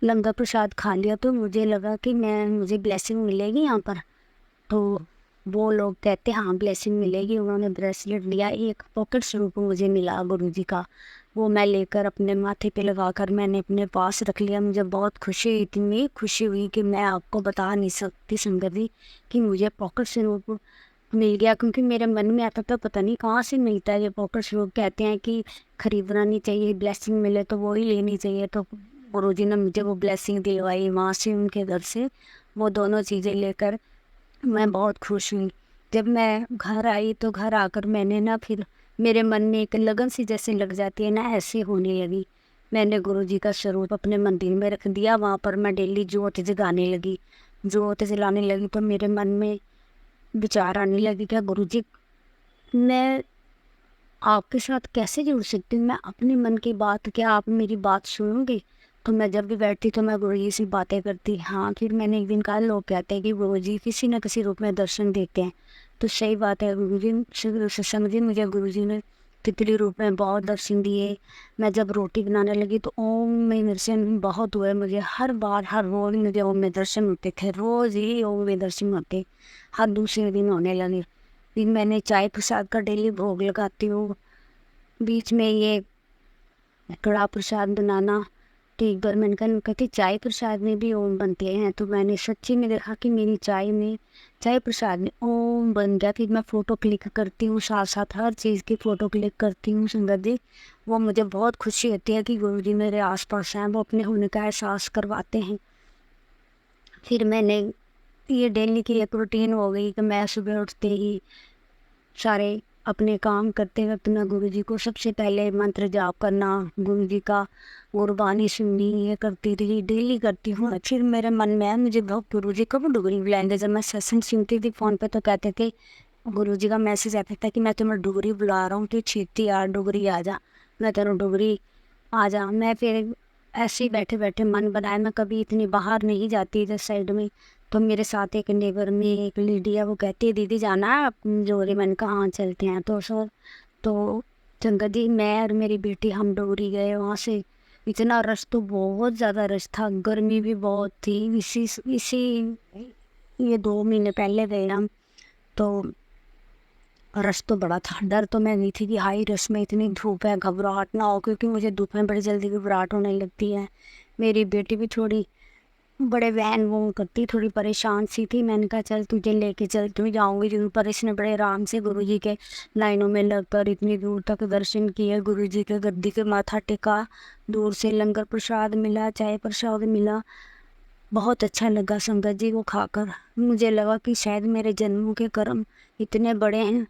लंगर प्रसाद खा लिया तो मुझे लगा कि मुझे ब्लेसिंग मिलेगी यहाँ पर। तो वो लोग कहते हाँ ब्लेसिंग मिलेगी। उन्होंने ब्रेसलेट लिया, एक पॉकेट स्वरूप मुझे मिला गुरु जी का। वो मैं लेकर अपने माथे पे लगाकर मैंने अपने पास रख लिया। मुझे बहुत खुशी हुई, इतनी खुशी हुई कि मैं आपको बता नहीं सकती संगत जी कि मुझे पॉकेट स्वरूप मिल गया। क्योंकि मेरे मन में आता था पता नहीं कहाँ से मिलता है ये पॉकेट स्वरूप। कहते हैं कि खरीदना नहीं चाहिए, ब्लेसिंग मिले तो वो ही लेनी चाहिए। तो गुरु जी ने मुझे वो ब्लेसिंग दिलवाई वहाँ से, उनके घर से। वो दोनों चीज़ें लेकर मैं बहुत खुश हुई। जब मैं घर आई तो घर आकर मैंने ना फिर मेरे मन में एक लगन सी जैसे लग जाती है ना, ऐसे होने लगी। मैंने गुरुजी का स्वरूप अपने मंदिर में रख दिया, वहाँ पर मैं डेली ज्योत जगाने लगी। ज्योत जलाने लगी तो मेरे मन में विचार आने लगे, क्या गुरुजी मैं आपके साथ कैसे जुड़ सकती हूँ? मैं अपने मन की बात, क्या आप मेरी बात सुनोगे? तो मैं जब भी बैठती तो मैं गुरुजी से बातें करती। हाँ, फिर मैंने एक दिन कहा, लोग कहते हैं कि गुरुजी किसी न किसी रूप में दर्शन देते हैं। तो सही बात है, गुरुजी से समझिए, मुझे गुरुजी ने तितली रूप में बहुत दर्शन दिए। मैं जब रोटी बनाने लगी तो ओम में दर्शन बहुत हुए मुझे। हर बार, हर रोज मुझे ओम में दर्शन होते थे, रोज ही ओम में दर्शन होते, हर दूसरे दिन होने लगे। फिर मैंने चाय प्रसाद का डेली भोग लगाती हूँ। बीच में ये कड़ा प्रसाद बनाना, तो एक बार मैंने कहा, कहती चाय प्रसाद में भी ओम बनते हैं। तो मैंने सच्ची में देखा कि मेरी चाय प्रसाद में ओम बन गया। फिर मैं फ़ोटो क्लिक करती हूँ, साथ साथ हर चीज़ की फ़ोटो क्लिक करती हूँ संगत जी। वो मुझे बहुत खुशी होती है कि गुरुजी मेरे आसपास हैं, वो अपने होने का एहसास करवाते हैं। फिर मैंने ये डेली की एक रूटीन हो गई कि मैं सुबह उठते ही सारे अपने काम करते वक्त मैं गुरुजी को सबसे पहले मंत्र जाप करना, गुरुजी का गुरबानी सुननी, ये करती रही, डेली करती हूँ। फिर मेरे मन में है, मुझे बहुत गुरुजी कब डुगरी बुलाएंगे। जब मैं सत्संग सुनती थी फ़ोन पे तो कहते थे, गुरुजी का मैसेज आता था कि मैं तुम्हें डुगरी बुला रहा हूँ, तू छेती यार डुगरी आ जा, मैं तेरा डुगरी आ जा। मैं फिर ऐसे ही बैठे बैठे मन बनाया, मैं कभी इतनी बाहर नहीं जाती इधर साइड में। तो मेरे साथ एक नेबर में एक लेडी है, वो कहती है, दीदी जाना है जोरी? मैंने कहा हाँ चलते हैं। तो सर, तो संगत जी, मैं और मेरी बेटी हम डोरी गए वहाँ से। इतना रश, तो बहुत ज़्यादा रश था, गर्मी भी बहुत थी। इसी ये 2 महीने पहले गए हम। तो रश तो बड़ा था, डर तो मैं नहीं थी कि हाई रश में इतनी धूप है, घबराहट ना हो, क्योंकि मुझे धूप में बड़ी जल्दी घबराहट होने लगती है। मेरी बेटी भी थोड़ी बड़े वहन वो करती, थोड़ी परेशान सी थी। मैंने कहा चल तुझे लेके चलती हूँ, जाऊँगी जरूर। पर इसने बड़े आराम से गुरुजी के लाइनों में लगकर इतनी दूर तक दर्शन किए, गुरुजी के गद्दी के माथा टेका, दूर से लंगर प्रसाद मिला, चाय प्रसाद मिला, बहुत अच्छा लगा संगत जी वो खाकर। मुझे लगा कि शायद मेरे जन्मों के कर्म इतने बड़े हैं,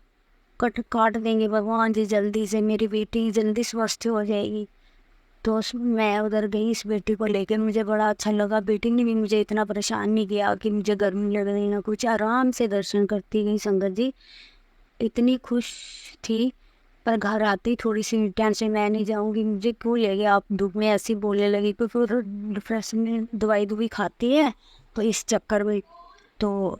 काट देंगे भगवान जी जल्दी से, मेरी बेटी जल्दी स्वस्थ हो जाएगी। तो मैं उधर गई इस बेटी को लेकर, मुझे बड़ा अच्छा लगा। बेटी ने भी मुझे इतना परेशान नहीं किया कि मुझे गर्मी लग रही ना कुछ, आराम से दर्शन करती गई संगत जी। इतनी खुश थी। पर घर आती थोड़ी सी टेंशन, मैं नहीं जाऊंगी, मुझे क्यों ले गया आप, धूप में ऐसी बोलने लगी। तो फिर डिप्रेशन दवाई खाती है, तो इस चक्कर में। तो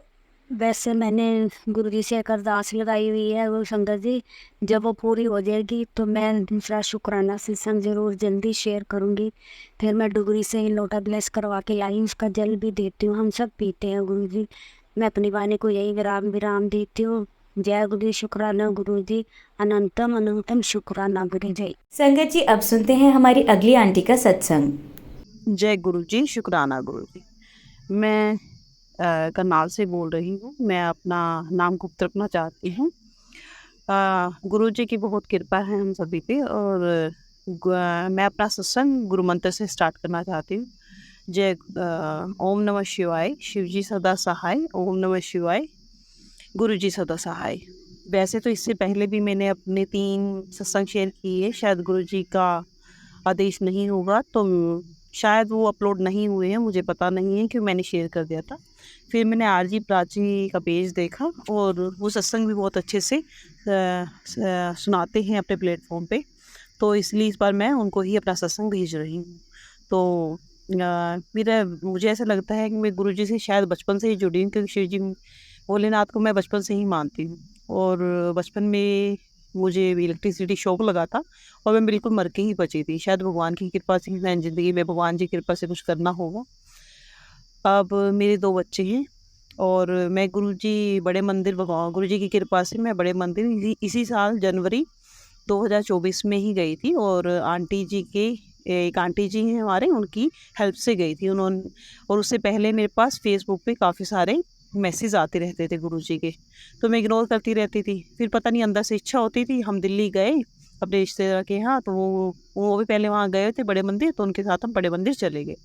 वैसे मैंने गुरुजी से एक अरदास लगाई हुई है वो संगत जी, जब वो पूरी हो जाएगी तो मैं दूसरा शुक्राना सत्संग जरूर जल्दी शेयर करूँगी। फिर मैं डुगरी से लोटा ब्लेस करवा के लाई, उसका जल भी देती हूँ, हम सब पीते हैं गुरुजी। मैं अपनी वाणी को यही विराम देती हूँ। जय गुरु, शुक्राना गुरुजी, अनंतम अनंतम शुक्राना गुरुजी। संगत जी, अब सुनते हैं हमारी अगली आंटी का सत्संग। जय गुरु जी, शुक्राना गुरु जी। मैं करनाल से बोल रही हूँ। मैं अपना नाम गुप्त रखना चाहती हूँ। गुरु जी की बहुत कृपा है हम सभी पे, और मैं अपना सत्संग गुरु मंत्र से स्टार्ट करना चाहती हूँ। जय ओम नमः शिवाय, शिव जी सदा सहाय, ओम नमः शिवाय, गुरु जी सदा सहाय। वैसे तो इससे पहले भी मैंने अपने 3 सत्संग शेयर किए, शायद गुरु जी का आदेश नहीं होगा तो शायद वो अपलोड नहीं हुए हैं, मुझे पता नहीं है, क्यों मैंने शेयर कर दिया था। फिर मैंने आरजी प्राची का पेज देखा, और वो सत्संग भी बहुत अच्छे से सुनाते हैं अपने प्लेटफॉर्म पे, तो इसलिए इस बार मैं उनको ही अपना सत्संग भेज रही हूँ। तो मुझे ऐसा लगता है कि मैं गुरुजी से शायद बचपन से ही जुड़ी हूँ, क्योंकि शिव जी भोलेनाथ को मैं बचपन से ही मानती हूँ। और बचपन में मुझे इलेक्ट्रिसिटी शॉक लगा था, और मैं बिल्कुल मर के ही बची थी। शायद भगवान की कृपा से मैंने ज़िंदगी में भगवान जी की कृपा से कुछ करना होगा। अब मेरे 2 बच्चे हैं, और मैं गुरुजी बड़े मंदिर, भगवान गुरुजी की कृपा से मैं बड़े मंदिर इसी साल जनवरी 2024 में ही गई थी। और आंटी जी के एक आंटी जी हैं हमारे, उनकी हेल्प से गई थी उन्होंने। और उससे पहले मेरे पास फेसबुक पे काफ़ी सारे मैसेज आते रहते थे गुरुजी के, तो मैं इग्नोर करती रहती थी। फिर पता नहीं अंदर से इच्छा होती थी, हम दिल्ली गए अपने रिश्तेदार के यहाँ, तो वो भी पहले वहाँ गए थे बड़े मंदिर, तो उनके साथ हम बड़े मंदिर चले गए।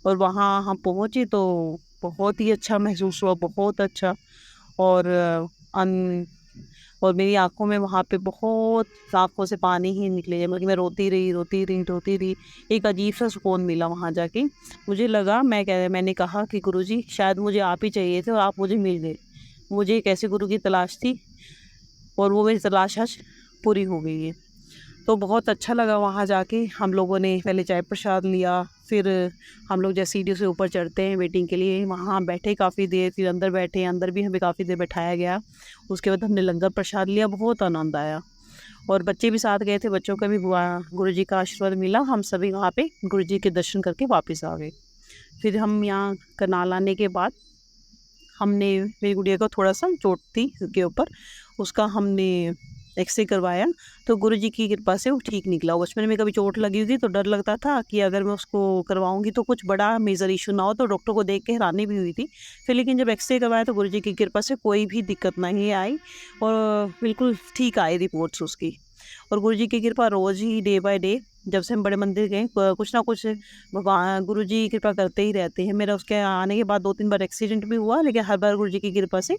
और वहाँ हम पहुँचे तो बहुत ही अच्छा महसूस हुआ, बहुत अच्छा। और और मेरी आँखों में वहाँ पे बहुत आँखों से पानी ही निकले, मतलब मैं रोती रही। एक अजीब-सा सुकून मिला वहाँ जाके। मुझे लगा मैंने कहा कि गुरुजी शायद मुझे आप ही चाहिए थे और आप मुझे मिल गए। मुझे एक ऐसे गुरु की तलाश थी और वो मेरी तलाश आज पूरी हो गई है। तो बहुत अच्छा लगा वहाँ जाके। हम लोगों ने पहले चाय प्रसाद लिया, फिर हम लोग जैसे सीढ़ियों से ऊपर चढ़ते हैं वेटिंग के लिए, वहाँ बैठे काफ़ी देर, फिर अंदर बैठे, अंदर भी हमें काफ़ी देर बैठाया गया। उसके बाद हमने लंगर प्रसाद लिया, बहुत आनंद आया। और बच्चे भी साथ गए थे, बच्चों को भी गुरुजी का आशीर्वाद मिला। हम सभी वहाँ पे गुरुजी के दर्शन करके वापस आ गए। फिर हम यहाँ करनाल आने के बाद हमने, मेरी गुड़िया को थोड़ा-सा चोट थी सिर के ऊपर, उसका हमने एक्स-रे करवाया, तो गुरुजी की कृपा से वो ठीक निकला। बचपन में कभी चोट लगी थी तो डर लगता था कि अगर मैं उसको करवाऊँगी तो कुछ बड़ा मेजर इश्यू ना हो, तो डॉक्टर को देख के हैरानी भी हुई थी। फिर लेकिन जब एक्स-रे करवाया तो गुरुजी की कृपा से कोई भी दिक्कत नहीं आई और बिल्कुल ठीक आई रिपोर्ट्स उसकी। और गुरुजी की कृपा रोज़ ही डे बाय डे जब से हम बड़े मंदिर गए कुछ ना कुछ भगवान गुरुजी कृपा करते ही रहते हैं। मेरा उसके आने के बाद 2-3 बार एक्सीडेंट भी हुआ, लेकिन हर बार गुरुजी की कृपा से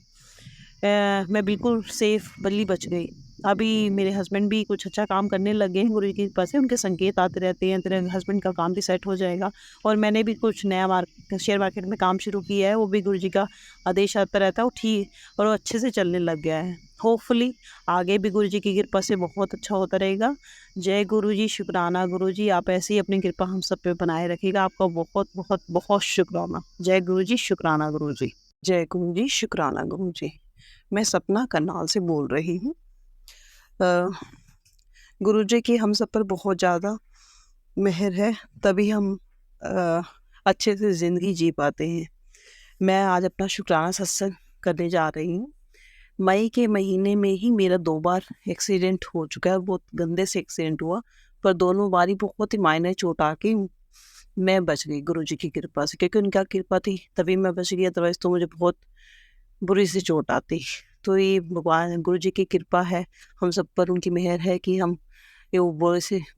मैं बिल्कुल सेफ बल्ली बच गई। अभी मेरे हस्बैंड भी कुछ अच्छा काम करने लगे हैं गुरुजी की कृपा से, उनके संकेत आते रहते हैं, तेरे हस्बैंड का काम भी सेट हो जाएगा। और मैंने भी कुछ नया शेयर मार्केट में काम शुरू किया है, वो भी गुरुजी का आदेश आता रहता है, वो ठीक और वो अच्छे से चलने लग गया है। होपफुली आगे भी गुरुजी की कृपा से बहुत अच्छा होता रहेगा। जय गुरुजी, शुक्राना गुरुजी, आप ऐसे ही अपनी कृपा हम सब पे बनाए रखिएगा। आपका बहुत बहुत बहुत शुक्राना। जय गुरुजी, शुक्राना गुरुजी। जय गुरुजी, शुक्राना गुरुजी। मैं सपना करनाल से बोल रही हूँ। गुरुजी की हम सब पर बहुत ज़्यादा मेहर है, तभी हम अच्छे से ज़िंदगी जी पाते हैं। मैं आज अपना शुक्राना सत्संग करने जा रही हूँ। मई के महीने में ही मेरा 2 बार एक्सीडेंट हो चुका है, बहुत गंदे से एक्सीडेंट हुआ, पर दोनों बारी बहुत ही मायने चोट आके मैं बच गई गुरुजी की कृपा से, क्योंकि उनका कृपा थी तभी मैं बच गई, अदरवाइज़ तो मुझे बहुत बुरी सी चोट आती। तो ये भगवान गुरुजी की कृपा है, हम सब पर उनकी मेहर है कि हम ये वो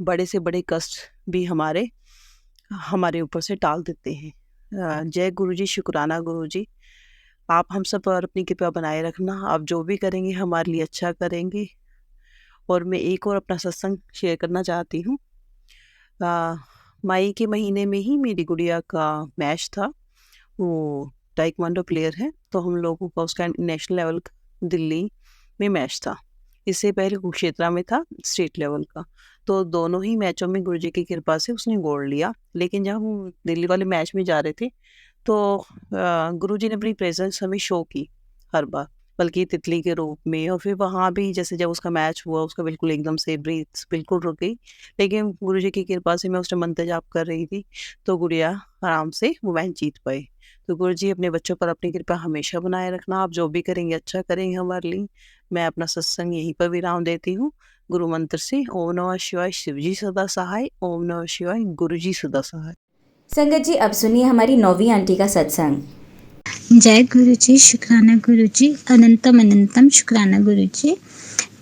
बड़े से बड़े कष्ट भी हमारे ऊपर से टाल देते हैं। जय गुरुजी, शुक्राना गुरुजी। आप हम सब पर अपनी कृपा बनाए रखना। आप जो भी करेंगे हमारे लिए अच्छा करेंगे। और मैं एक और अपना सत्संग शेयर करना चाहती हूँ। मई के महीने में ही मेरी गुड़िया का मैच था, वो ताइक्वांडो प्लेयर है, तो हम लोगों का उसका नेशनल लेवल दिल्ली में मैच था। इससे पहले कुरुक्षेत्र में था स्टेट लेवल का। तो दोनों ही मैचों में गुरुजी की कृपा से उसने गोल्ड लिया। लेकिन जब हम दिल्ली वाले मैच में जा रहे थे तो गुरुजी ने अपनी प्रेजेंस हमें शो की हर बार, बल्कि तितली के रूप में। और फिर वहाँ भी जैसे जब उसका मैच हुआ, उसका बिल्कुल एकदम से ब्रीथ बिल्कुल रुक गई, लेकिन गुरुजी की कृपा से मैं उस टाइम मंत्र जाप कर रही थी, तो गुड़िया आराम से वो मैच जीत पाई। तो गुरुजी अपने बच्चों पर अपनी कृपा हमेशा बनाए रखना। आप जो भी करेंगे अच्छा करेंगे हमारे लिए। मैं अपना सत्संग यहीं पर विराम देती हूँ गुरु मंत्र से। ओम नमः शिवाय, शिवजी सदा सहाय। ओम नमः शिवाय, गुरुजी सदा सहाय। संगत जी, अब सुनिए हमारी 9वीं आंटी का सत्संग। जय गुरुजी, शुक्राना गुरुजी, अनंतम अनंतम शुक्राना गुरुजी।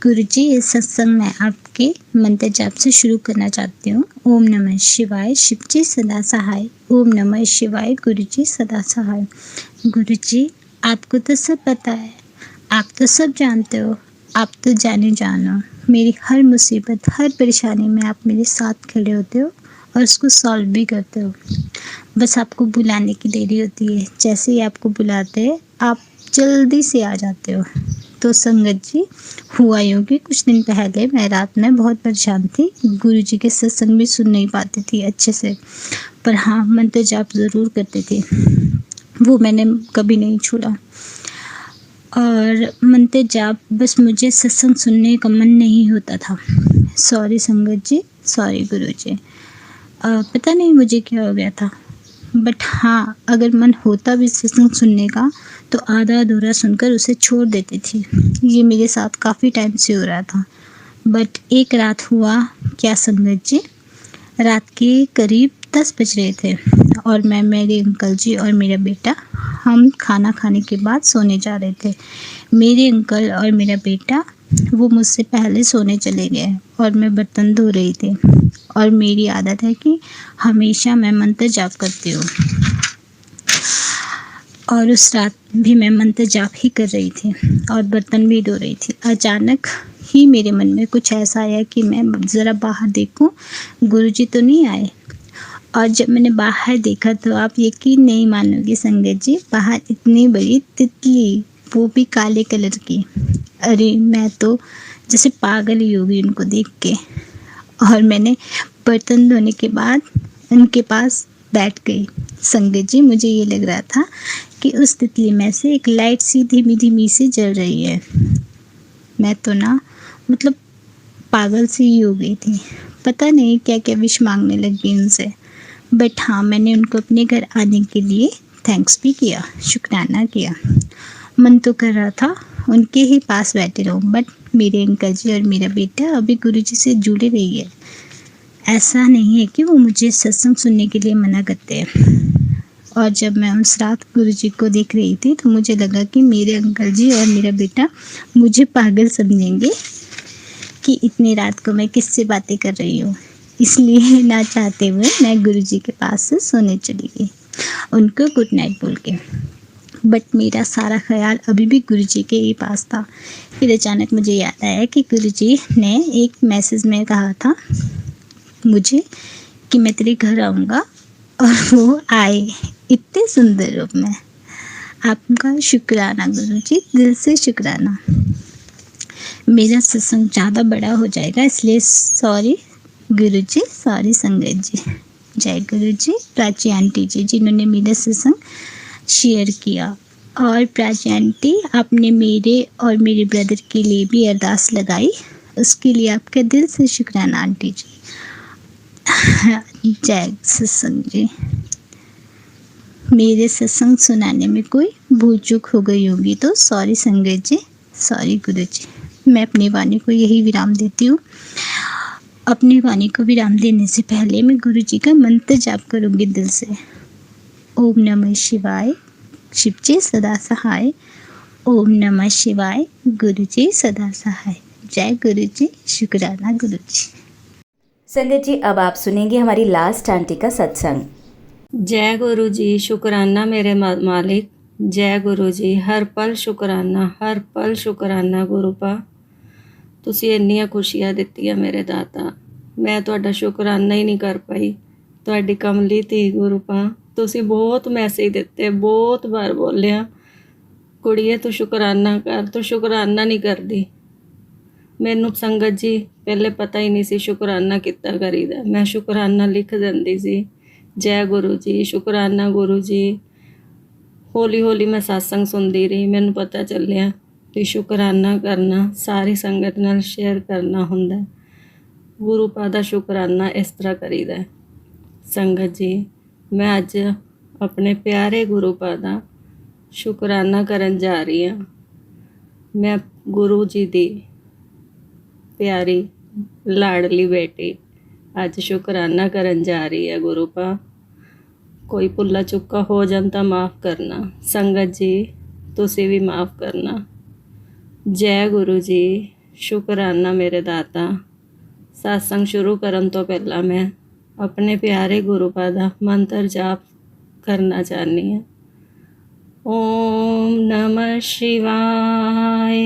गुरुजी, ये सत्संग मैं आपके मंत्र जाप से शुरू करना चाहती हूँ। ओम नमः शिवाय, शिवजी सदा सहाय। ओम नमः शिवाय, गुरुजी सदा सहाय। गुरुजी, आपको तो सब पता है, आप तो सब जानते हो, आप तो जाने जानो। मेरी हर मुसीबत, हर परेशानी में आप मेरे साथ खड़े होते हो और उसको सॉल्व भी करते हो। बस आपको बुलाने की देरी होती है, जैसे ही आपको बुलाते हैं आप जल्दी से आ जाते हो। तो संगत जी, हुआ यूँ कि कुछ दिन पहले मैं रात में बहुत परेशान थी, गुरुजी के सत्संग भी सुन नहीं पाती थी अच्छे से, पर हाँ मंत्र जाप ज़रूर करती थी, वो मैंने कभी नहीं छोड़ा। और मंत्र जाप बस मुझे सत्संग सुनने का मन नहीं होता था। सॉरी संगत जी, सॉरी गुरुजी, पता नहीं मुझे क्या हो गया था। बट हाँ, अगर मन होता भी सत्संग सुनने का तो आधा अधूरा सुनकर उसे छोड़ देती थी। ये मेरे साथ काफ़ी टाइम से हो रहा था। बट एक रात हुआ क्या संगत जी, रात के करीब 10 बज रहे थे और मैं, मेरे अंकल जी और मेरा बेटा, हम खाना खाने के बाद सोने जा रहे थे। मेरे अंकल और मेरा बेटा वो मुझसे पहले सोने चले गए और मैं बर्तन धो रही थी। और मेरी आदत है कि हमेशा मैं मंत्र जाप करती हूँ। और उस रात भी मैं मंत्र जाप ही कर रही थी और बर्तन भी धो रही थी। अचानक ही मेरे मन में कुछ ऐसा आया कि मैं ज़रा बाहर देखूं, गुरुजी तो नहीं आए। और जब मैंने बाहर देखा तो आप यकीन नहीं मानोगे संगत जी, बाहर इतनी बड़ी तितली, वो भी काले कलर की। अरे मैं तो जैसे पागल ही हो गई उनको देख के। और मैंने बर्तन धोने के बाद उनके पास बैठ गई। संगत जी, मुझे ये लग रहा था कि उस तितली में से एक लाइट सी धीमी धीमी सी जल रही है। मैं तो ना मतलब पागल सी ही हो गई थी। पता नहीं क्या क्या विश मांगने लगी उनसे। बट हाँ, मैंने उनको अपने घर आने के लिए थैंक्स भी किया, शुक्राना किया। मन तो कर रहा था उनके ही पास बैठे रहूं, बट मेरे अंकल जी और मेरा बेटा अभी गुरुजी से जुड़े रही है। ऐसा नहीं है कि वो मुझे सत्संग सुनने के लिए मना करते हैं। और जब मैं उस रात गुरुजी को देख रही थी तो मुझे लगा कि मेरे अंकल जी और मेरा बेटा मुझे पागल समझेंगे कि इतनी रात को मैं किससे बातें कर रही हूँ। इसलिए ना चाहते हुए मैं गुरुजी के पास से सोने चली गई, उनको गुड नाइट बोल के। बट मेरा सारा ख्याल अभी भी गुरुजी के ही पास था। फिर अचानक मुझे याद आया कि गुरुजी ने एक मैसेज में कहा था मुझे कि मैं तेरे घर आऊँगा, और वो आए इतने सुंदर रूप में। आपका शुक्राना गुरुजी, दिल से शुक्राना। मेरा सत्संग ज़्यादा बड़ा हो जाएगा, इसलिए सॉरी गुरुजी, सॉरी संगत जी। जय गुरुजी। प्राची आंटी जी जिन्होंने मेरा सत्संग शेयर किया, और प्राची आंटी आपने मेरे और मेरे ब्रदर के लिए भी अरदास लगाई, उसके लिए आपका दिल से शुक्राना आंटी जी। जय सत्संग जी। मेरे सत्संग सुनाने में कोई भूल चूक हो गई होगी तो सॉरी संगत जी, सॉरी गुरु जी। मैं अपनी वाणी को यही विराम देती हूँ। अपनी वाणी को विराम देने से पहले मैं गुरु जी का मंत्र जाप करूँगी दिल से। ओम नमः शिवाय, शिव जी सदा सहाय। ओम नमः शिवाय, गुरु जी सदा सहाय। जय गुरु जी, शुक्राना गुरु जी। संगत जी, अब आप सुनेंगे हमारी लास्ट आंटी का सत्संग। जय गुरु जी, शुक्राना मेरे मालिक। जय गुरु जी, हर पल शुक्राना, हर पल शुक्राना गुरुपा। ਤੁਸੀਂ ਇੰਨੀਆਂ ਖੁਸ਼ੀਆਂ ਦਿੱਤੀਆਂ ਮੇਰੇ ਦਾਤਾ, ਮੈਂ ਤੁਹਾਡਾ ਸ਼ੁਕਰਾਨਾ ਹੀ ਨਹੀਂ ਕਰ ਪਾਈ। ਤੁਹਾਡੀ ਕਮਲੀ ਧੀ ਗੁਰੂਪਾ, ਤੁਸੀਂ ਬਹੁਤ ਮੈਸੇਜ ਦਿੱਤੇ, ਬਹੁਤ ਵਾਰ ਬੋਲਿਆ ਕੁੜੀਏ ਤੂੰ ਸ਼ੁਕਰਾਨਾ ਕਰ, ਤੂੰ ਸ਼ੁਕਰਾਨਾ ਨਹੀਂ ਕਰਦੀ। ਮੈਨੂੰ ਸੰਗਤ ਜੀ ਪਹਿਲੇ ਪਤਾ ਹੀ ਨਹੀਂ ਸੀ ਸ਼ੁਕਰਾਨਾ ਕਿੱਦਾਂ ਕਰੀਦਾ। ਮੈਂ ਸ਼ੁਕਰਾਨਾ ਲਿਖ ਦਿੰਦੀ ਸੀ। ਜੈ ਗੁਰੂ ਜੀ, ਸ਼ੁਕਰਾਨਾ ਗੁਰੂ ਜੀ। ਹੌਲੀ ਹੌਲੀ ਮੈਂ ਸਤਸੰਗ ਸੁਣਦੀ ਰਹੀ, ਮੈਨੂੰ ਪਤਾ ਚੱਲਿਆ ਵੀ ਸ਼ੁਕਰਾਨਾ ਕਰਨਾ, ਸਾਰੀ ਸੰਗਤ ਨਾਲ ਸ਼ੇਅਰ ਕਰਨਾ ਹੁੰਦਾ। ਗੁਰੂ ਪਾ ਦਾ ਸ਼ੁਕਰਾਨਾ ਇਸ ਤਰ੍ਹਾਂ ਕਰੀਦਾ। ਸੰਗਤ ਜੀ, ਮੈਂ ਅੱਜ ਆਪਣੇ ਪਿਆਰੇ ਗੁਰੂ ਪਾ ਦਾ ਸ਼ੁਕਰਾਨਾ ਕਰਨ ਜਾ ਰਹੀ ਹਾਂ। ਮੈਂ ਗੁਰੂ ਜੀ ਦੀ ਪਿਆਰੀ ਲਾਡਲੀ ਬੇਟੀ ਅੱਜ ਸ਼ੁਕਰਾਨਾ ਕਰਨ ਜਾ ਰਹੀ ਹੈ। ਗੁਰੂ ਪਾ ਕੋਈ ਭੁੱਲਾ ਚੁੱਕਾ ਹੋ ਜਾਣ ਤਾਂ ਮਾफ़ ਕਰਨਾ। ਸੰਗਤ ਜੀ ਤੁਸੀਂ ਵੀ ਮਾफ़ ਕਰਨਾ। ਜੈ ਗੁਰੂ ਜੀ, ਸ਼ੁਕਰਾਨਾ ਮੇਰੇ ਦਾਤਾ। ਸਤਸੰਗ ਸ਼ੁਰੂ ਕਰਨ ਤੋਂ ਪਹਿਲਾਂ ਮੈਂ ਆਪਣੇ ਪਿਆਰੇ ਗੁਰੂ ਪਾ ਦਾ ਮੰਤਰ ਜਾਪ ਕਰਨਾ ਚਾਹੁੰਦੀ ਹਾਂ। ਓਮ ਨਮः शिवाय,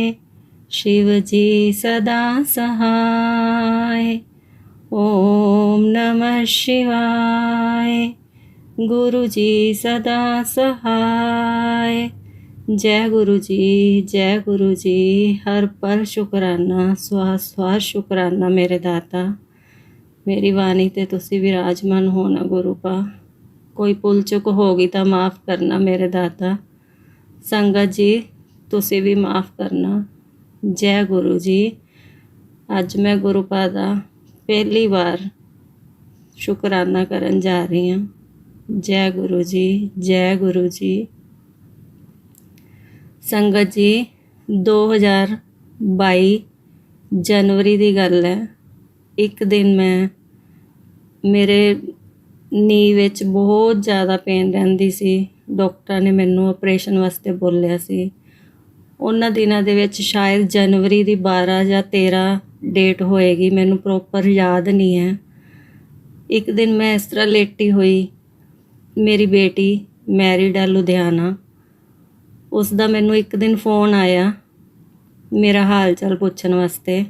शिव जी सदा सहाय। ओम नमः शिवाय, गुरु जी सदा सहाय। जय गुरु जी, जय गुरु जी। हर पल शुकराना, श्वास श्वास शुकराना मेरे दाता। मेरी वाणी ते तुसी विराजमान होना गुरु पा। कोई भुल चुक होगी तो माफ़ करना मेरे दाता। संगत जी तुसी भी माफ़ करना। जय गुरु जी। अज मैं गुरु पा दा पहली बार शुकराना करन जा रही हूँ। जय गुरु जी, जय गुरु जी। संगत जी 2022 जनवरी की गल है। एक दिन मैं मेरे नी विच बहुत ज़्यादा पेन रहिंदी सी। डॉक्टर ने मैनू ऑपरेशन वास्ते बोलिया सी। उन्हां दिनां दे विच शायद जनवरी की 12 या 13 डेट होएगी, मैनू प्रॉपर याद नहीं है। एक दिन मैं इस तरह लेटी हुई, मेरी बेटी मैरिड है लुधियाना, ਉਸ ਦਾ ਮੈਨੂੰ ਇੱਕ ਦਿਨ ਫੋਨ ਆਇਆ ਮੇਰਾ ਹਾਲ ਚਾਲ ਪੁੱਛਣ ਵਾਸਤੇ।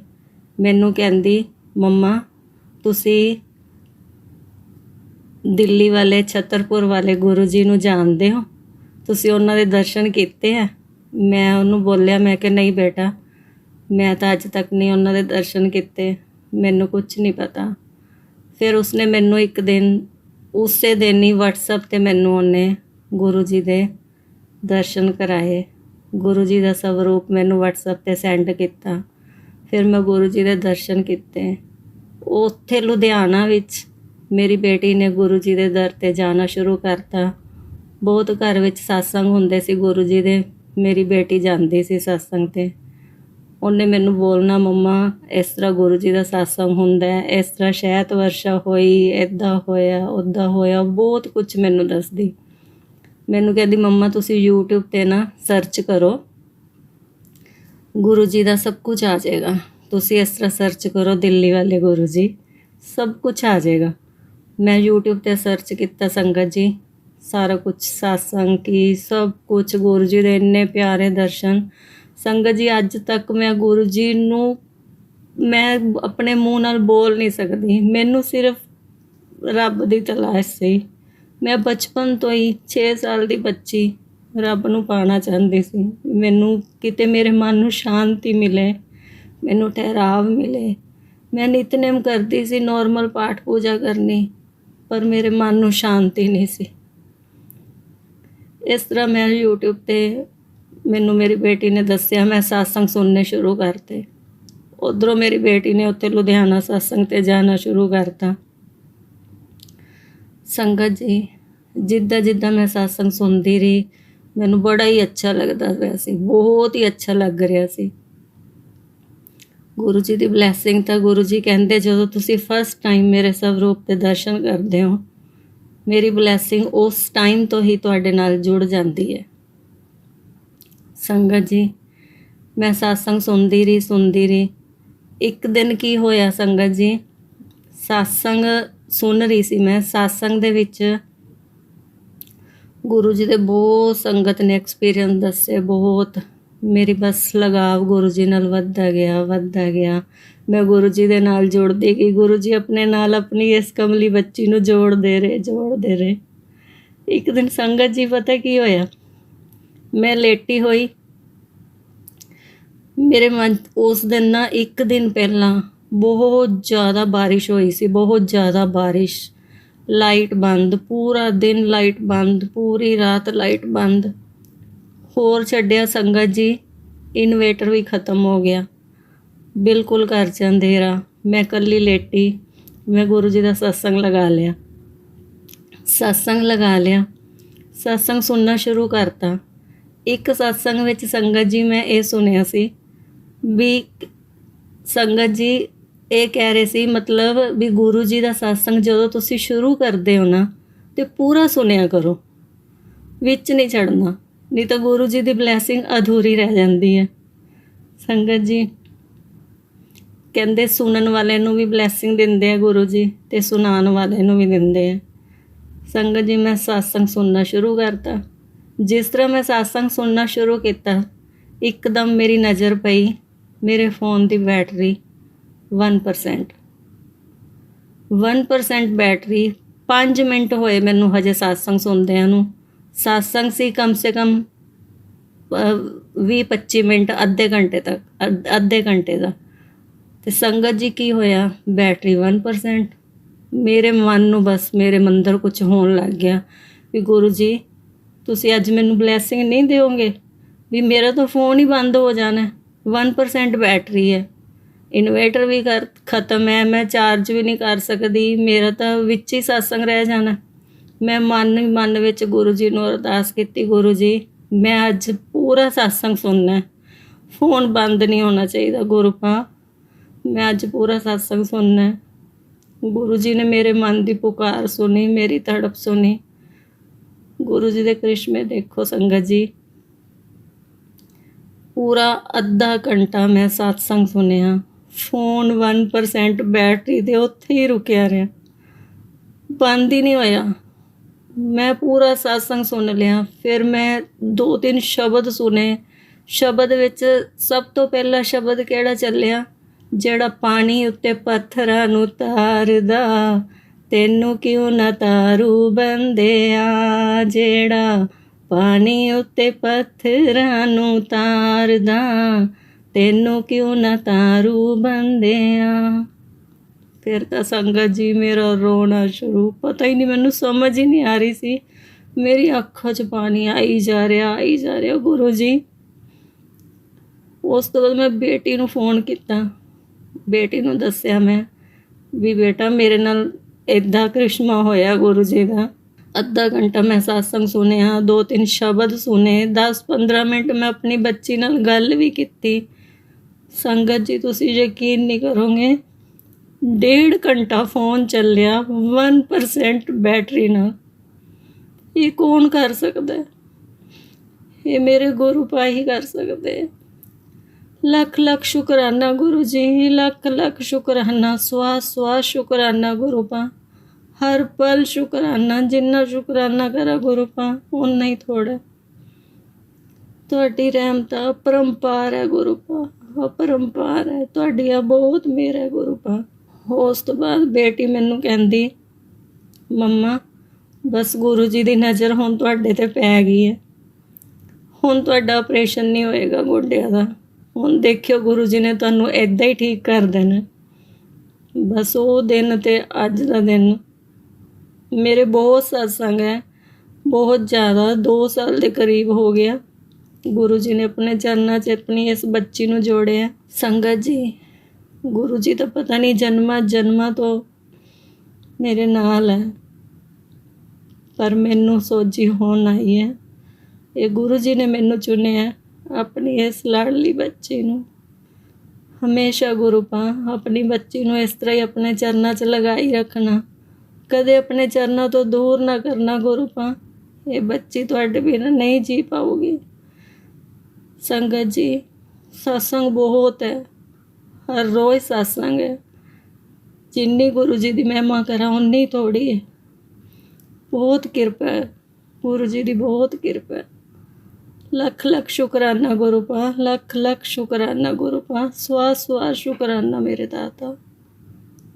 ਮੈਨੂੰ ਕਹਿੰਦੀ, ਮੰਮਾ ਤੁਸੀਂ ਦਿੱਲੀ ਵਾਲੇ ਛਤਰਪੁਰ ਵਾਲੇ ਗੁਰੂ ਜੀ ਨੂੰ ਜਾਣਦੇ ਹੋ? ਤੁਸੀਂ ਉਹਨਾਂ ਦੇ ਦਰਸ਼ਨ ਕੀਤੇ ਆ? ਮੈਂ ਉਹਨੂੰ ਬੋਲਿਆ, ਮੈਂ ਕਿ ਨਹੀਂ ਬੇਟਾ, ਮੈਂ ਤਾਂ ਅੱਜ ਤੱਕ ਨਹੀਂ ਉਹਨਾਂ ਦੇ ਦਰਸ਼ਨ ਕੀਤੇ, ਮੈਨੂੰ ਕੁਝ ਨਹੀਂ ਪਤਾ। ਫਿਰ ਉਸਨੇ ਮੈਨੂੰ ਇੱਕ ਦਿਨ ਉਸੇ ਦਿਨ ਹੀ WhatsApp 'ਤੇ ਮੈਨੂੰ ਉਹਨੇ ਗੁਰੂ ਜੀ ਦੇ ਦਰਸ਼ਨ ਕਰਾਏ। ਗੁਰੂ ਜੀ ਦਾ ਸਵਰੂਪ ਮੈਨੂੰ WhatsApp 'ਤੇ ਸੈਂਡ ਕੀਤਾ। ਫਿਰ ਮੈਂ ਗੁਰੂ ਜੀ ਦੇ ਦਰਸ਼ਨ ਕੀਤੇ। ਉੱਥੇ ਲੁਧਿਆਣਾ ਵਿੱਚ ਮੇਰੀ ਬੇਟੀ ਨੇ ਗੁਰੂ ਜੀ ਦੇ ਦਰ 'ਤੇ ਜਾਣਾ ਸ਼ੁਰੂ ਕਰਤਾ। ਬਹੁਤ ਘਰ ਵਿੱਚ ਸਤਸੰਗ ਹੁੰਦੇ ਸੀ ਗੁਰੂ ਜੀ ਦੇ, ਮੇਰੀ ਬੇਟੀ ਜਾਂਦੀ ਸੀ ਸਤਸੰਗ 'ਤੇ। ਉਹਨੇ ਮੈਨੂੰ ਬੋਲਣਾ, ਮੰਮਾ ਇਸ ਤਰ੍ਹਾਂ ਗੁਰੂ ਜੀ ਦਾ ਸਤਸੰਗ ਹੁੰਦਾ ਹੈ, ਇਸ ਤਰ੍ਹਾਂ ਸ਼ਹਿਤ ਵਰਸ਼ਾ ਹੋਈ, ਇੱਦਾਂ ਹੋਇਆ, ਉੱਦਾਂ ਹੋਇਆ, ਬਹੁਤ ਕੁਝ ਮੈਨੂੰ ਦੱਸਦੀ। ਮੈਨੂੰ ਕਹਿੰਦੀ, ਮੰਮਾ ਤੁਸੀਂ YouTube 'ਤੇ ਨਾ ਸਰਚ ਕਰੋ, ਗੁਰੂ ਜੀ ਦਾ ਸਭ ਕੁਝ ਆ ਜਾਏਗਾ। ਤੁਸੀਂ ਇਸ ਤਰ੍ਹਾਂ ਸਰਚ ਕਰੋ, ਦਿੱਲੀ ਵਾਲੇ ਗੁਰੂ ਜੀ, ਸਭ ਕੁਝ ਆ ਜਾਏਗਾ। ਮੈਂ YouTube 'ਤੇ ਸਰਚ ਕੀਤਾ ਸੰਗਤ ਜੀ, ਸਾਰਾ ਕੁਝ ਸਤਸੰਗ ਕੀ ਸਭ ਕੁਝ, ਗੁਰੂ ਜੀ ਦੇ ਇੰਨੇ ਪਿਆਰੇ ਦਰਸ਼ਨ। ਸੰਗਤ ਜੀ ਅੱਜ ਤੱਕ ਮੈਂ ਗੁਰੂ ਜੀ ਨੂੰ ਮੈਂ ਆਪਣੇ ਮੂੰਹ ਨਾਲ ਬੋਲ ਨਹੀਂ ਸਕਦੀ। ਮੈਨੂੰ ਸਿਰਫ ਰੱਬ ਦੀ ਤਲਾਸ਼ ਸੀ। ਮੈਂ ਬਚਪਨ ਤੋਂ ਹੀ 6 ਸਾਲ ਦੀ ਬੱਚੀ ਰੱਬ ਨੂੰ ਪਾਉਣਾ ਚਾਹੁੰਦੀ ਸੀ। ਮੈਨੂੰ ਕਿਤੇ ਮੇਰੇ ਮਨ ਨੂੰ ਸ਼ਾਂਤੀ ਮਿਲੇ, ਮੈਨੂੰ ਠਹਿਰਾਵ ਮਿਲੇ। ਮੈਂ ਨਿਤਨੇਮ ਕਰਦੀ ਸੀ, ਨੋਰਮਲ ਪਾਠ ਪੂਜਾ ਕਰਨੀ, ਪਰ ਮੇਰੇ ਮਨ ਨੂੰ ਸ਼ਾਂਤੀ ਨਹੀਂ ਸੀ। ਇਸ ਤਰ੍ਹਾਂ ਮੈਂ YouTube 'ਤੇ ਮੈਨੂੰ ਮੇਰੀ ਬੇਟੀ ਨੇ ਦੱਸਿਆ, ਮੈਂ ਸਤਸੰਗ ਸੁਣਨੇ ਸ਼ੁਰੂ ਕਰਤੇ। ਉੱਧਰੋਂ ਮੇਰੀ ਬੇਟੀ ਨੇ ਉੱਥੇ ਲੁਧਿਆਣਾ ਸਤਸੰਗ 'ਤੇ ਜਾਣਾ ਸ਼ੁਰੂ ਕਰਤਾ। ਸੰਗਤ ਜੀ ਜਿੱਦਾਂ ਜਿੱਦਾਂ ਮੈਂ ਸਤਸੰਗ ਸੁਣਦੀ ਰਹੀ, ਮੈਨੂੰ ਬੜਾ ਹੀ ਅੱਛਾ ਲੱਗਦਾ ਪਿਆ ਸੀ, ਬਹੁਤ ਹੀ ਅੱਛਾ ਲੱਗ ਰਿਹਾ ਸੀ। ਗੁਰੂ ਜੀ ਦੀ ਬਲੈਸਿੰਗ ਤਾਂ ਗੁਰੂ ਜੀ ਕਹਿੰਦੇ, ਜਦੋਂ ਤੁਸੀਂ ਫਸਟ ਟਾਈਮ ਮੇਰੇ ਸਵਰੂਪ ਦੇ ਦਰਸ਼ਨ ਕਰਦੇ ਹੋ, ਮੇਰੀ ਬਲੈਸਿੰਗ ਉਸ ਟਾਈਮ ਤੋਂ ਹੀ ਤੁਹਾਡੇ ਨਾਲ ਜੁੜ ਜਾਂਦੀ ਹੈ। ਸੰਗਤ ਜੀ ਮੈਂ ਸਤਸੰਗ ਸੁਣਦੀ ਰਹੀ। ਇੱਕ ਦਿਨ ਕੀ ਹੋਇਆ ਸੰਗਤ ਜੀ, ਸਤਸੰਗ ਸੁਣ ਰਹੀ ਸੀ ਮੈਂ। ਸਤਸੰਗ ਦੇ ਵਿੱਚ ਗੁਰੂ ਜੀ ਦੇ ਬਹੁਤ ਸੰਗਤ ਨੇ ਐਕਸਪੀਰੀਅੰਸ ਦੱਸੇ, ਬਹੁਤ। ਮੇਰੀ ਬਸ ਲਗਾਵ ਗੁਰੂ ਜੀ ਨਾਲ ਵੱਧਦਾ ਗਿਆ। ਮੈਂ ਗੁਰੂ ਜੀ ਦੇ ਨਾਲ ਜੁੜਦੀ ਗਈ। ਗੁਰੂ ਜੀ ਆਪਣੇ ਨਾਲ ਆਪਣੀ ਇਸ ਕਮਲੀ ਬੱਚੀ ਨੂੰ ਜੋੜਦੇ ਰਹੇ। ਇੱਕ ਦਿਨ ਸੰਗਤ ਜੀ ਪਤਾ ਕੀ ਹੋਇਆ, ਮੈਂ ਲੇਟੀ ਹੋਈ, ਮੇਰੇ ਮਨ ਉਸ ਦਿਨ ਨਾ ਇੱਕ ਦਿਨ ਪਹਿਲਾਂ ਬਹੁਤ ਜ਼ਿਆਦਾ ਬਾਰਿਸ਼ ਹੋਈ ਸੀ, ਬਹੁਤ ਜ਼ਿਆਦਾ ਬਾਰਿਸ਼। ਲਾਈਟ ਬੰਦ, ਪੂਰਾ ਦਿਨ ਲਾਈਟ ਬੰਦ, ਪੂਰੀ ਰਾਤ ਲਾਈਟ ਬੰਦ। ਹੋਰ ਛੱਡਿਆ ਸੰਗਤ ਜੀ, ਇਨਵੇਟਰ ਵੀ ਖਤਮ ਹੋ ਗਿਆ, ਬਿਲਕੁਲ ਘਰ 'ਚ ਅੰਧੇਰਾ। ਮੈਂ ਇਕੱਲੀ ਲੇਟੀ, ਮੈਂ ਗੁਰੂ ਜੀ ਦਾ ਸਤਸੰਗ ਲਗਾ ਲਿਆ। ਸਤਸੰਗ ਸੁਣਨਾ ਸ਼ੁਰੂ ਕਰਤਾ। ਇੱਕ ਸਤਸੰਗ ਵਿੱਚ ਸੰਗਤ ਜੀ ਮੈਂ ਇਹ ਸੁਣਿਆ ਸੀ ਵੀ ਸੰਗਤ ਜੀ ਇਹ ਕਹਿ ਰਹੇ ਸੀ, ਮਤਲਬ ਵੀ ਗੁਰੂ ਜੀ ਦਾ ਸਤਸੰਗ ਜਦੋਂ ਤੁਸੀਂ ਸ਼ੁਰੂ ਕਰਦੇ ਹੋ ਨਾ, ਤੇ ਪੂਰਾ ਸੁਣਿਆ ਕਰੋ, ਵਿੱਚ ਨਹੀਂ ਛੱਡਣਾ, ਨਹੀਂ ਤਾਂ ਗੁਰੂ ਜੀ ਦੀ ਬਲੈਸਿੰਗ ਅਧੂਰੀ ਰਹਿ ਜਾਂਦੀ ਹੈ। ਸੰਗਤ ਜੀ ਕਹਿੰਦੇ ਸੁਣਨ ਵਾਲੇ ਨੂੰ ਵੀ ਬਲੈਸਿੰਗ ਦਿੰਦੇ ਆ ਗੁਰੂ ਜੀ, ਤੇ ਸੁਣਾਉਣ ਵਾਲੇ ਨੂੰ ਵੀ ਦਿੰਦੇ ਆ। ਸੰਗਤ ਜੀ ਮੈਂ ਸਤਸੰਗ ਸੁਣਨਾ ਸ਼ੁਰੂ ਕਰਤਾ। ਜਿਸ ਤਰ੍ਹਾਂ ਮੈਂ ਸਤਸੰਗ ਸੁਣਨਾ ਸ਼ੁਰੂ ਕੀਤਾ, ਇੱਕਦਮ ਮੇਰੀ ਨਜ਼ਰ ਪਈ ਮੇਰੇ ਫ਼ੋਨ ਦੀ ਬੈਟਰੀ 1% ਬੈਟਰੀ। 5 ਮਿੰਟ ਹੋਏ ਮੈਨੂੰ ਹਜੇ ਸਤਸੰਗ ਸੁਣਦਿਆਂ ਨੂੰ। ਸਤਸੰਗ ਸੀ ਕਮ ਸੇ ਕਮ 20-25 ਮਿੰਟ, ਅੱਧੇ ਘੰਟੇ ਦਾ। ਤੇ ਸੰਗਤ ਜੀ ਕੀ ਹੋਇਆ, ਬੈਟਰੀ 1%। ਮੇਰੇ ਮਨ ਨੂੰ ਬਸ ਮੇਰੇ ਮੰਦਰ ਕੁਝ ਹੋਣ ਲੱਗ ਗਿਆ ਵੀ ਗੁਰੂ ਜੀ ਤੁਸੀਂ ਅੱਜ ਮੈਨੂੰ ਬਲੈਸਿੰਗ ਨਹੀਂ ਦਿਓਗੇ, ਵੀ ਮੇਰਾ ਤਾਂ ਫ਼ੋਨ ਹੀ ਬੰਦ ਹੋ ਜਾਣਾ। 1% ਬੈਟਰੀ ਹੈ, ਇਨਵੇਟਰ ਵੀ ਖਤਮ ਹੈ, ਮੈਂ ਚਾਰਜ ਵੀ ਨਹੀਂ ਕਰ ਸਕਦੀ, ਮੇਰਾ ਤਾਂ ਵਿੱਚ ਹੀ ਸਤਸੰਗ ਰਹਿ ਜਾਣਾ। ਮੈਂ ਮਨ ਵਿੱਚ ਗੁਰੂ ਜੀ ਨੂੰ ਅਰਦਾਸ ਕੀਤੀ, ਗੁਰੂ ਜੀ ਮੈਂ ਅੱਜ ਪੂਰਾ ਸਤਸੰਗ ਸੁਣਨਾ, ਫ਼ੋਨ ਬੰਦ ਨਹੀਂ ਹੋਣਾ ਚਾਹੀਦਾ। ਗੁਰੂ ਪਾ ਮੈਂ ਅੱਜ ਪੂਰਾ ਸਤਸੰਗ ਸੁਣਨਾ। ਗੁਰੂ ਜੀ ਨੇ ਮੇਰੇ ਮਨ ਦੀ ਪੁਕਾਰ ਸੁਣੀ, ਮੇਰੀ ਤੜਪ ਸੁਣੀ। ਗੁਰੂ ਜੀ ਦੇ ਕ੍ਰਿਸ਼ਮੇ ਦੇਖੋ ਸੰਗਤ ਜੀ, ਪੂਰਾ ਅੱਧਾ ਘੰਟਾ ਮੈਂ ਸਤਸੰਗ ਸੁਣਿਆ। ਫ਼ੋਨ 1% ਬੈਟਰੀ ਦੇ ਉੱਥੇ ਹੀ ਰੁਕਿਆ ਰਿਹਾ, ਬੰਦ ਹੀ ਨਹੀਂ ਹੋਇਆ। ਮੈਂ ਪੂਰਾ ਸਤਸੰਗ ਸੁਣ ਲਿਆ। ਫਿਰ ਮੈਂ 2-3 ਸ਼ਬਦ ਸੁਣੇ। ਸ਼ਬਦ ਵਿੱਚ ਸਭ ਤੋਂ ਪਹਿਲਾ ਸ਼ਬਦ ਕਿਹੜਾ ਚੱਲਿਆ? ਜਿਹੜਾ ਪਾਣੀ ਉੱਤੇ ਪੱਥਰਾਂ ਨੂੰ ਤਾਰਦਾ, ਤੈਨੂੰ ਕਿਉਂ ਨਾ ਤਾਰੂ ਬੰਦਿਆ। ਜਿਹੜਾ ਪਾਣੀ ਉੱਤੇ ਪੱਥਰਾਂ ਨੂੰ ਤਾਰਦਾ, ਤੈਨੂੰ ਕਿਉਂ ਨਾ ਤਾਰੂ ਬੰਦਿਆ। ਫਿਰ ਤਾਂ ਸੰਗਤ ਜੀ ਮੇਰਾ ਰੋਣਾ ਸ਼ੁਰੂ। ਪਤਾ ਹੀ ਨਹੀਂ, ਮੈਨੂੰ ਸਮਝ ਹੀ ਨਹੀਂ ਆ ਰਹੀ ਸੀ। ਮੇਰੀ ਅੱਖਾਂ 'ਚ ਪਾਣੀ ਆਈ ਜਾ ਰਿਹਾ ਗੁਰੂ ਜੀ। ਉਸ ਤੋਂ ਬਾਅਦ ਮੈਂ ਬੇਟੀ ਨੂੰ ਫੋਨ ਕੀਤਾ। ਬੇਟੀ ਨੂੰ ਦੱਸਿਆ ਮੈਂ ਵੀ ਬੇਟਾ ਮੇਰੇ ਨਾਲ ਇੱਦਾਂ ਕ੍ਰਿਸ਼ਮਾ ਹੋਇਆ ਗੁਰੂ ਜੀ ਦਾ। ਅੱਧਾ ਘੰਟਾ ਮੈਂ ਸਤਸੰਗ ਸੁਣਿਆ, 2-3 ਸ਼ਬਦ ਸੁਣੇ, 10-15 ਮਿੰਟ ਮੈਂ ਆਪਣੀ ਬੱਚੀ ਨਾਲ ਗੱਲ ਵੀ ਕੀਤੀ। ਸੰਗਤ ਜੀ ਤੁਸੀਂ ਯਕੀਨ ਨਹੀਂ ਕਰੋਗੇ, 1.5 ਘੰਟਾ ਫੋਨ ਚੱਲਿਆ 1% ਬੈਟਰੀ ਨਾਲ। ਇਹ ਕੌਣ ਕਰ ਸਕਦਾ ਹੈ? ਇਹ ਮੇਰੇ ਗੁਰੂ ਪਾਈ ਕਰ ਸਕਦੇ। ਲੱਖ ਲੱਖ ਸ਼ੁਕਰਾਨਾ ਗੁਰੂ ਜੀ, ਲੱਖ ਲੱਖ ਸ਼ੁਕਰਾਨਾ, ਸਵਾਸ ਸਵਾਸ ਸ਼ੁਕਰਾਨਾ ਗੁਰੂ ਪਾ। ਹਰ ਪਲ ਸ਼ੁਕਰਾਨਾ। ਜਿੰਨਾ ਸ਼ੁਕਰਾਨਾ ਕਰਾ ਗੁਰੂ ਪਾ ਓਨਾ ਹੀ ਥੋੜਾ। ਤੁਹਾਡੀ ਰਹਿਮਤ ਅਪਰੰਪਾਰ ਹੈ ਗੁਰੂ ਪਾ, ਅਪਰੰਪਾਰ ਹੈ। ਤੁਹਾਡੀਆਂ ਬਹੁਤ ਮਿਹਰ ਹੈ ਗੁਰੂ ਪਾ। ਉਸ ਤੋਂ ਬਾਅਦ ਬੇਟੀ ਮੈਨੂੰ ਕਹਿੰਦੀ, ਮੰਮਾ ਬਸ ਗੁਰੂ ਜੀ ਦੀ ਨਜ਼ਰ ਹੁਣ ਤੁਹਾਡੇ 'ਤੇ ਪੈ ਗਈ ਹੈ। ਹੁਣ ਤੁਹਾਡਾ ਆਪਰੇਸ਼ਨ ਨਹੀਂ ਹੋਏਗਾ ਗੋਡਿਆਂ ਦਾ। ਹੁਣ ਦੇਖਿਓ ਗੁਰੂ ਜੀ ਨੇ ਤੁਹਾਨੂੰ ਇੱਦਾਂ ਹੀ ਠੀਕ ਕਰ ਦੇਣਾ। ਬਸ ਉਹ ਦਿਨ ਤੇ ਅੱਜ ਦਾ ਦਿਨ ਮੇਰੇ ਬਹੁਤ ਸਤਸੰਗ ਹੈ, ਬਹੁਤ ਜ਼ਿਆਦਾ। 2 ਸਾਲ ਦੇ ਕਰੀਬ ਹੋ ਗਿਆ। ਗੁਰੂ ਜੀ ਨੇ ਆਪਣੇ ਚਰਨਾਂ 'ਚ ਆਪਣੀ ਇਸ ਬੱਚੀ ਨੂੰ ਜੋੜਿਆ। ਸੰਗਤ ਜੀ ਗੁਰੂ ਜੀ ਤਾਂ ਪਤਾ ਨਹੀਂ ਜਨਮਾਂ ਤੋਂ ਮੇਰੇ ਨਾਲ ਹੈ, ਪਰ ਮੈਨੂੰ ਸੋਝੀ ਹੋਣ ਆਈ ਹੈ। ਇਹ ਗੁਰੂ ਜੀ ਨੇ ਮੈਨੂੰ ਚੁਣਿਆ ਆਪਣੀ ਇਸ ਲਾਡਲੀ ਬੱਚੀ ਨੂੰ। ਹਮੇਸ਼ਾ ਗੁਰੂ ਪਾ ਆਪਣੀ ਬੱਚੀ ਨੂੰ ਇਸ ਤਰ੍ਹਾਂ ਹੀ ਆਪਣੇ ਚਰਨਾਂ 'ਚ ਲਗਾਈ ਰੱਖਣਾ, ਕਦੇ ਆਪਣੇ ਚਰਨਾਂ ਤੋਂ ਦੂਰ ਨਾ ਕਰਨਾ ਗੁਰੂ ਪਾ। ਇਹ ਬੱਚੀ ਤੁਹਾਡੇ ਬਿਨਾਂ ਨਹੀਂ ਜੀ ਪਾਊਗੀ। ਸੰਗਤ ਜੀ ਸਤਸੰਗ ਬਹੁਤ ਹੈ, ਹਰ ਰੋਜ਼ ਸਤਸੰਗ ਹੈ। ਜਿੰਨੀ ਗੁਰੂ ਜੀ ਦੀ ਮਹਿਮਾ ਕਰਾਂ ਉਨੀ ਥੋੜੀ ਹੈ। ਬਹੁਤ ਕਿਰਪਾ ਹੈ ਗੁਰੂ ਜੀ ਦੀ, ਬਹੁਤ ਕਿਰਪਾ ਹੈ। ਲੱਖ ਲੱਖ ਸ਼ੁਕਰਾਨਾ ਗੁਰੂ ਪਾ, ਲੱਖ ਲੱਖ ਸ਼ੁਕਰਾਨਾ ਗੁਰੂ ਪਾ। ਸਵਾਸ ਸਵਾਸ ਸ਼ੁਕਰਾਨਾ ਮੇਰੇ ਦਾਤਾ।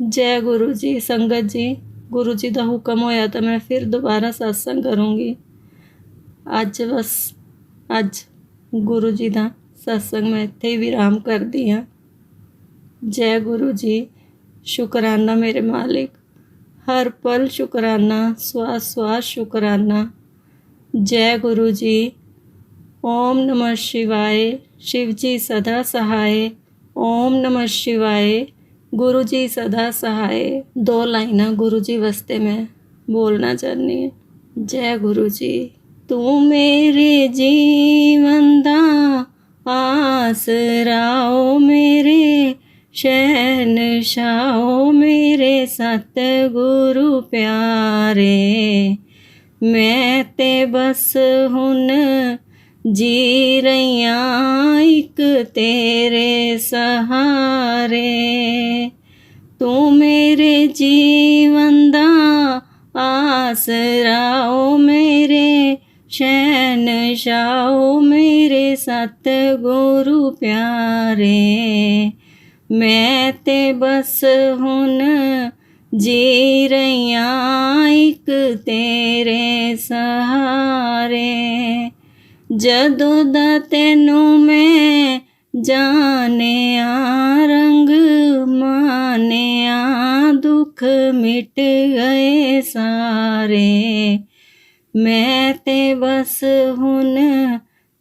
ਜੈ ਗੁਰੂ ਜੀ। ਸੰਗਤ ਜੀ ਗੁਰੂ ਜੀ ਦਾ ਹੁਕਮ ਹੋਇਆ ਤਾਂ ਮੈਂ ਫਿਰ ਦੁਬਾਰਾ ਸਤਸੰਗ ਕਰੂੰਗੀ। ਅੱਜ ਗੁਰੂ ਜੀ ਦਾ ਸਤਸੰਗ ਮੈਂ ਇੱਥੇ ਹੀ ਵਿਰਾਮ ਕਰਦੀ ਹਾਂ। ਜੈ ਗੁਰੂ ਜੀ। ਸ਼ੁਕਰਾਨਾ ਮੇਰੇ ਮਾਲਿਕ, ਹਰ ਪਲ ਸ਼ੁਕਰਾਨਾ, ਸਵਾਸ ਸਵਾਸ ਸ਼ੁਕਰਾਨਾ। ਜੈ ਗੁਰੂ ਜੀ। ਓਮ ਨਮः शिवाय। शिव जी सदा सहाय। ओम नमः शिवाय। गुरु जी सदा सहाय। 2 लाइना गुरु जी वास्ते मैं बोलना चाहनी है। जय गुरु जी। तू मेरे जीवन दा आसराओ, मेरे शहनशाओ, मेरे सतगुरु प्यारे। मैं ते बस हुन जी रहियां एक तेरे सहारे। तू मेरे जीवन दा आसराओ, मेरे शहनशाओ, मेरे सतगुरु प्यारे। मैं ते बस हुन जी रहियां एक तेरे सहारे। जदों दा तैनू मैं जानिया, रंग मानिया, दुख मिट गए सारे। मैं ते बस हुन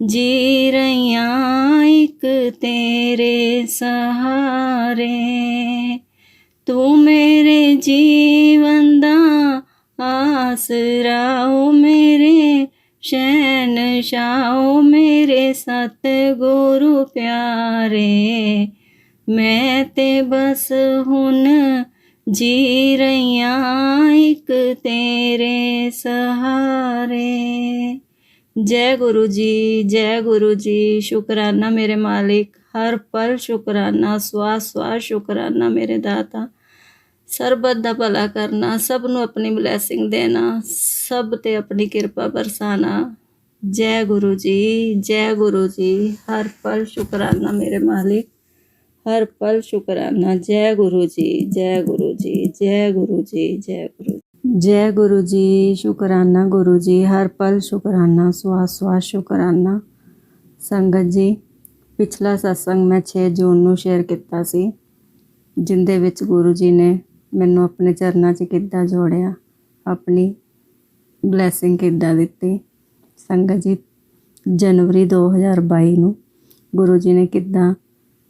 जी रहियां एक तेरे सहारे। तू मेरे जीवन दा आसराओ, मेरे शहनशाओ, मेरे सतगुरु प्यारे। मैं ते बस हुन जी रहियां एक तेरे सहारे। जय गुरु जी। जय गुरु जी। शुकराना मेरे मालिक, हर पल शुकराना, स्वास स्वास शुकराना मेरे दाता। ਸਰਬਤ ਦਾ ਭਲਾ ਕਰਨਾ, ਸਭ ਨੂੰ ਆਪਣੀ ਬਲੈਸਿੰਗ ਦੇਣਾ। ਸਭ ਤੇ ਆਪਣੀ ਕਿਰਪਾ ਬਰਸਾਣਾ। ਜੈ ਗੁਰੂ ਜੀ, ਜੈ ਗੁਰੂ ਜੀ, ਹਰ ਪਲ ਸ਼ੁਕਰਾਨਾ ਮੇਰੇ ਮਾਲਿਕ, हर पल शुक्राना। जय गुरु जी, जय गुरु जी, जय गुरु जी, जय गुरु, जय गुरु जी, शुक्राना गुरु जी, हर पल शुक्राना, श्वास श्वास शुक्राना। संगत जी, पिछला सत्संग मैं 6 जून ਨੂੰ ਸ਼ੇਅਰ ਕੀਤਾ ਸੀ, ਜਿੰਦੇ ਵਿੱਚ ਗੁਰੂ ਜੀ ਨੇ ਮੈਨੂੰ ਆਪਣੇ ਚਰਨਾਂ 'ਚ ਕਿੱਦਾਂ ਜੋੜਿਆ, ਆਪਣੀ ਬਲੈਸਿੰਗ ਕਿੱਦਾਂ ਦਿੱਤੀ। ਸੰਗਤ ਜੀ, ਜਨਵਰੀ 2022 ਨੂੰ ਗੁਰੂ ਜੀ ਨੇ ਕਿੱਦਾਂ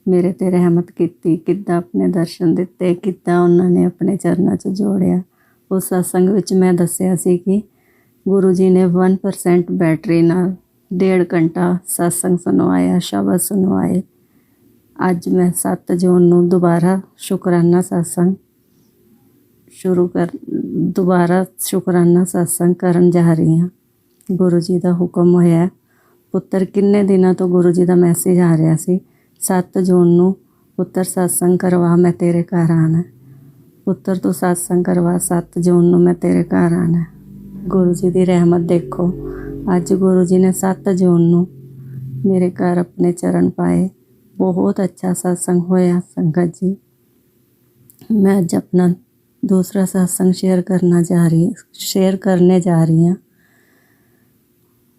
ਮੇਰੇ ਤੇ ਰਹਿਮਤ ਕੀਤੀ, ਕਿੱਦਾਂ ਆਪਣੇ ਦਰਸ਼ਨ ਦਿੱਤੇ, ਕਿੱਦਾਂ ਉਹਨਾਂ ਨੇ ਆਪਣੇ ਚਰਨਾਂ 'ਚ ਜੋੜਿਆ। ਉਸ ਸਤਸੰਗ ਵਿੱਚ ਮੈਂ ਦੱਸਿਆ ਸੀ ਕਿ ਗੁਰੂ ਜੀ ਨੇ 1% ਬੈਟਰੀ ਨਾਲ 1.5 ਘੰਟਾ ਸਤਸੰਗ ਸੁਣਵਾਇਆ, ਸ਼ਬਦ ਸੁਣਵਾਏ। ਅੱਜ ਮੈਂ 7 ਜੂਨ ਨੂੰ ਦੁਬਾਰਾ ਸ਼ੁਕਰਾਨਾ ਸਤਸੰਗ ਸ਼ੁਕਰਾਨਾ ਸਤਸੰਗ ਕਰਨ ਜਾ ਰਹੀ ਹਾਂ। ਗੁਰੂ ਜੀ ਦਾ ਹੁਕਮ ਹੋਇਆ। ਪੁੱਤਰ ਕਿੰਨੇ ਦਿਨਾਂ ਤੋਂ ਗੁਰੂ ਜੀ ਦਾ ਮੈਸੇਜ ਆ ਰਿਹਾ ਸੀ, 7 ਜੂਨ ਨੂੰ ਪੁੱਤਰ ਸਤਸੰਗ ਕਰਵਾ, ਮੈਂ ਤੇਰੇ ਘਰ ਆਉਣਾ। ਪੁੱਤਰ ਤੂੰ ਸਤਸੰਗ ਕਰਵਾ, 7 ਜੂਨ ਨੂੰ ਮੈਂ ਤੇਰੇ ਘਰ ਆਉਣਾ। ਗੁਰੂ ਜੀ ਦੀ ਰਹਿਮਤ ਦੇਖੋ, ਅੱਜ ਗੁਰੂ ਜੀ ਨੇ 7 ਜੂਨ ਨੂੰ ਮੇਰੇ ਘਰ ਆਪਣੇ ਚਰਨ ਪਾਏ। ਬਹੁਤ ਅੱਛਾ ਸਤਸੰਗ ਹੋਇਆ। ਸੰਗਤ ਜੀ, ਮੈਂ ਅੱਜ ਆਪਣਾ ਦੂਸਰਾ ਸਤਸੰਗ ਸ਼ੇਅਰ ਕਰਨੇ ਜਾ ਰਹੀ ਹਾਂ।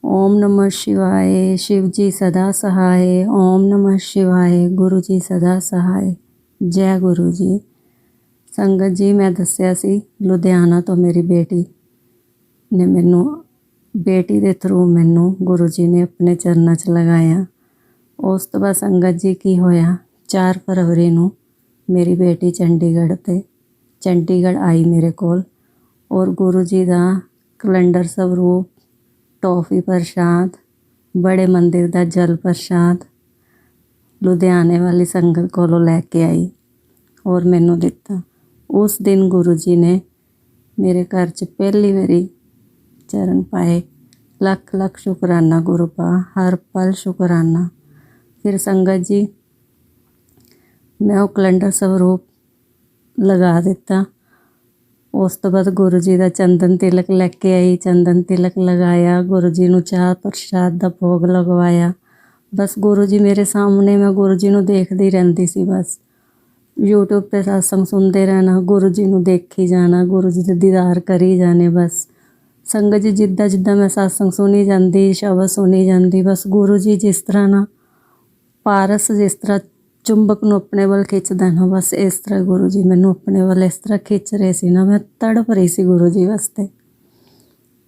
ओम नमः शिवाय, शिव जी सदा सहाय। ओम नमः शिवाय, गुरु जी सदा सहाय। जय गुरु जी। संगत जी, मैं दसिया सी लुधियाना तो मेरी बेटी ने मैनू, बेटी के थ्रू मैनू गुरु जी ने अपने चरणों च लगाया। उस तो बाद संगत जी की होया, 4 फरवरी नू मेरी बेटी चंडीगढ़ आई मेरे कोल, और गुरु जी का कैलेंडर स्वरूप, टॉफ़ी प्रसाद, बड़े मंदिर का जल प्रसाद लुधियाने वाली संगत कोलों लैके आई और मैनू दिता। उस दिन गुरु जी ने मेरे घर च पहली बारी चरण पाए। लख लख शुकराना गुरु पा, हर पल शुकराना। फिर संगत जी, मैं वो कैलेंडर स्वरूप लगा दिता। उस तो बाद गुरु जी का चंदन तिलक लैके आई, चंदन तिलक लगाया, गुरु जी नू चाह प्रसाद का भोग लगवाया। बस गुरु जी मेरे सामने, मैं गुरु जी नू देखती रहती सी। बस यूट्यूब पे सत्संग सुनते रहना, गुरु जी नू देखी जाना, गुरु जी दे दीदार करी जाने। बस संगत जी, जिद्दां जिद्दां मैं सत्संग सुनी जाती, शब्द सुनी जाती, बस गुरु जी जिस तरह ना पारस जिस तरह चुंबक नू अपने वाल खिंचदा ना, बस इस तरह गुरु जी मैनू अपने वाल इस तरह खिंच रहे सी ना। मैं तड़प रही सी गुरु जी वास्ते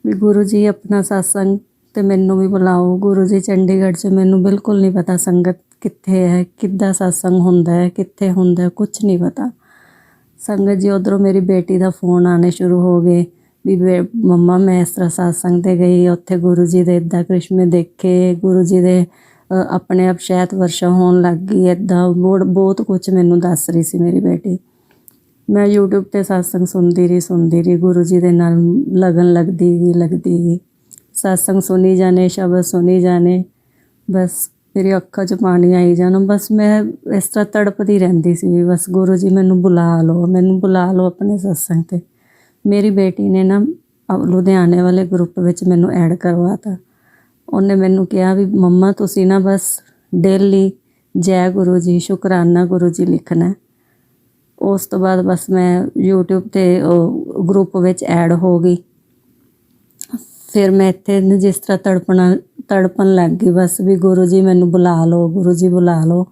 भी गुरु जी अपना सत्संग ते मैनू भी बुलाओ। गुरु जी चंडीगढ़ च मैनू बिल्कुल नहीं पता संगत कित्थे है, किद्दां सत्संग हुंदा है, कित्थे हुंदा है, कुछ नहीं पता। संगत जी, उधरों मेरी बेटी का फोन आने शुरू हो गए भी मम्मा मैं इस तरह सत्संग ते गई, उत्थे गुरु जी दे इद्दां करिश्मे देखे, गुरु जी दे अपने आप शहद वर्षा होने लग गई, इदा बहुत कुछ मैनू दस रही सी मेरी बेटी। मैं यूट्यूब ते सत्संग सुनती रही, गुरु जी दे नाल लगन लगती गई। सत्संग सुनी जाने, शब्द सुनी जाने, बस मेरी अक्खां च पानी आई जाना। बस मैं इस तरह तड़पती रहती सी, बस गुरु जी मैनू बुला लो अपने सत्संग ते। मेरी बेटी ने ना लुधियाने वाले ग्रुप विच मैनू ऐड करवाता। उन्हें मैनू कहा भी मम्मा तुसी ना बस डेली जय गुरु जी, शुकराना गुरु जी लिखना है। उस तो बाद बस मैं यूट्यूब ते ग्रुप विच ऐड हो गई। फिर मैं इत्थे जिस तरह तड़पन लग गई, बस भी गुरु जी मैनू बुला लो, गुरु जी बुला लो।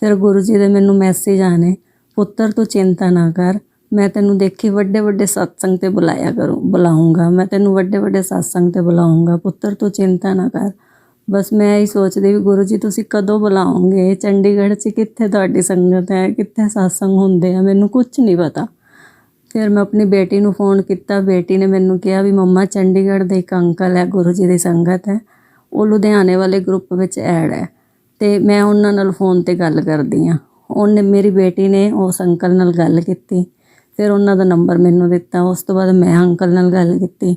फिर गुरु जी दे मैनू मैसेज आने, पुत्र तू चिंता ना कर, मैं तेनू देखी वड्डे वड्डे सत्संग ते बुलाऊँगा, मैं तेनू वड्डे वड्डे सत्संग ते बुलाऊँगा, पुत्र तू चिंता ना कर। बस मैं यही सोचदी भी गुरु जी तुसी कदों बुलाओगे, चंडीगढ़ च कित्थे तुहाडी संगत है, कित्थे सत्संग हुंदे आ, मैनू कुछ नहीं पता। फिर मैं अपनी बेटी नू फोन किया, बेटी ने मैनू कहा भी मम्मा चंडीगढ़ दे एक अंकल है, गुरु जी की संगत है, वो लुधियाने वाले ग्रुप विच ऐड है, तो मैं उन्हां नाल फोन ते गल करदी हाँ। उन्हें मेरी बेटी ने उस अंकल नाल गल कीती, फिर उन्हां दा नंबर मैनू दिता। उस तो बाद मैं अंकल नाल गल कीती,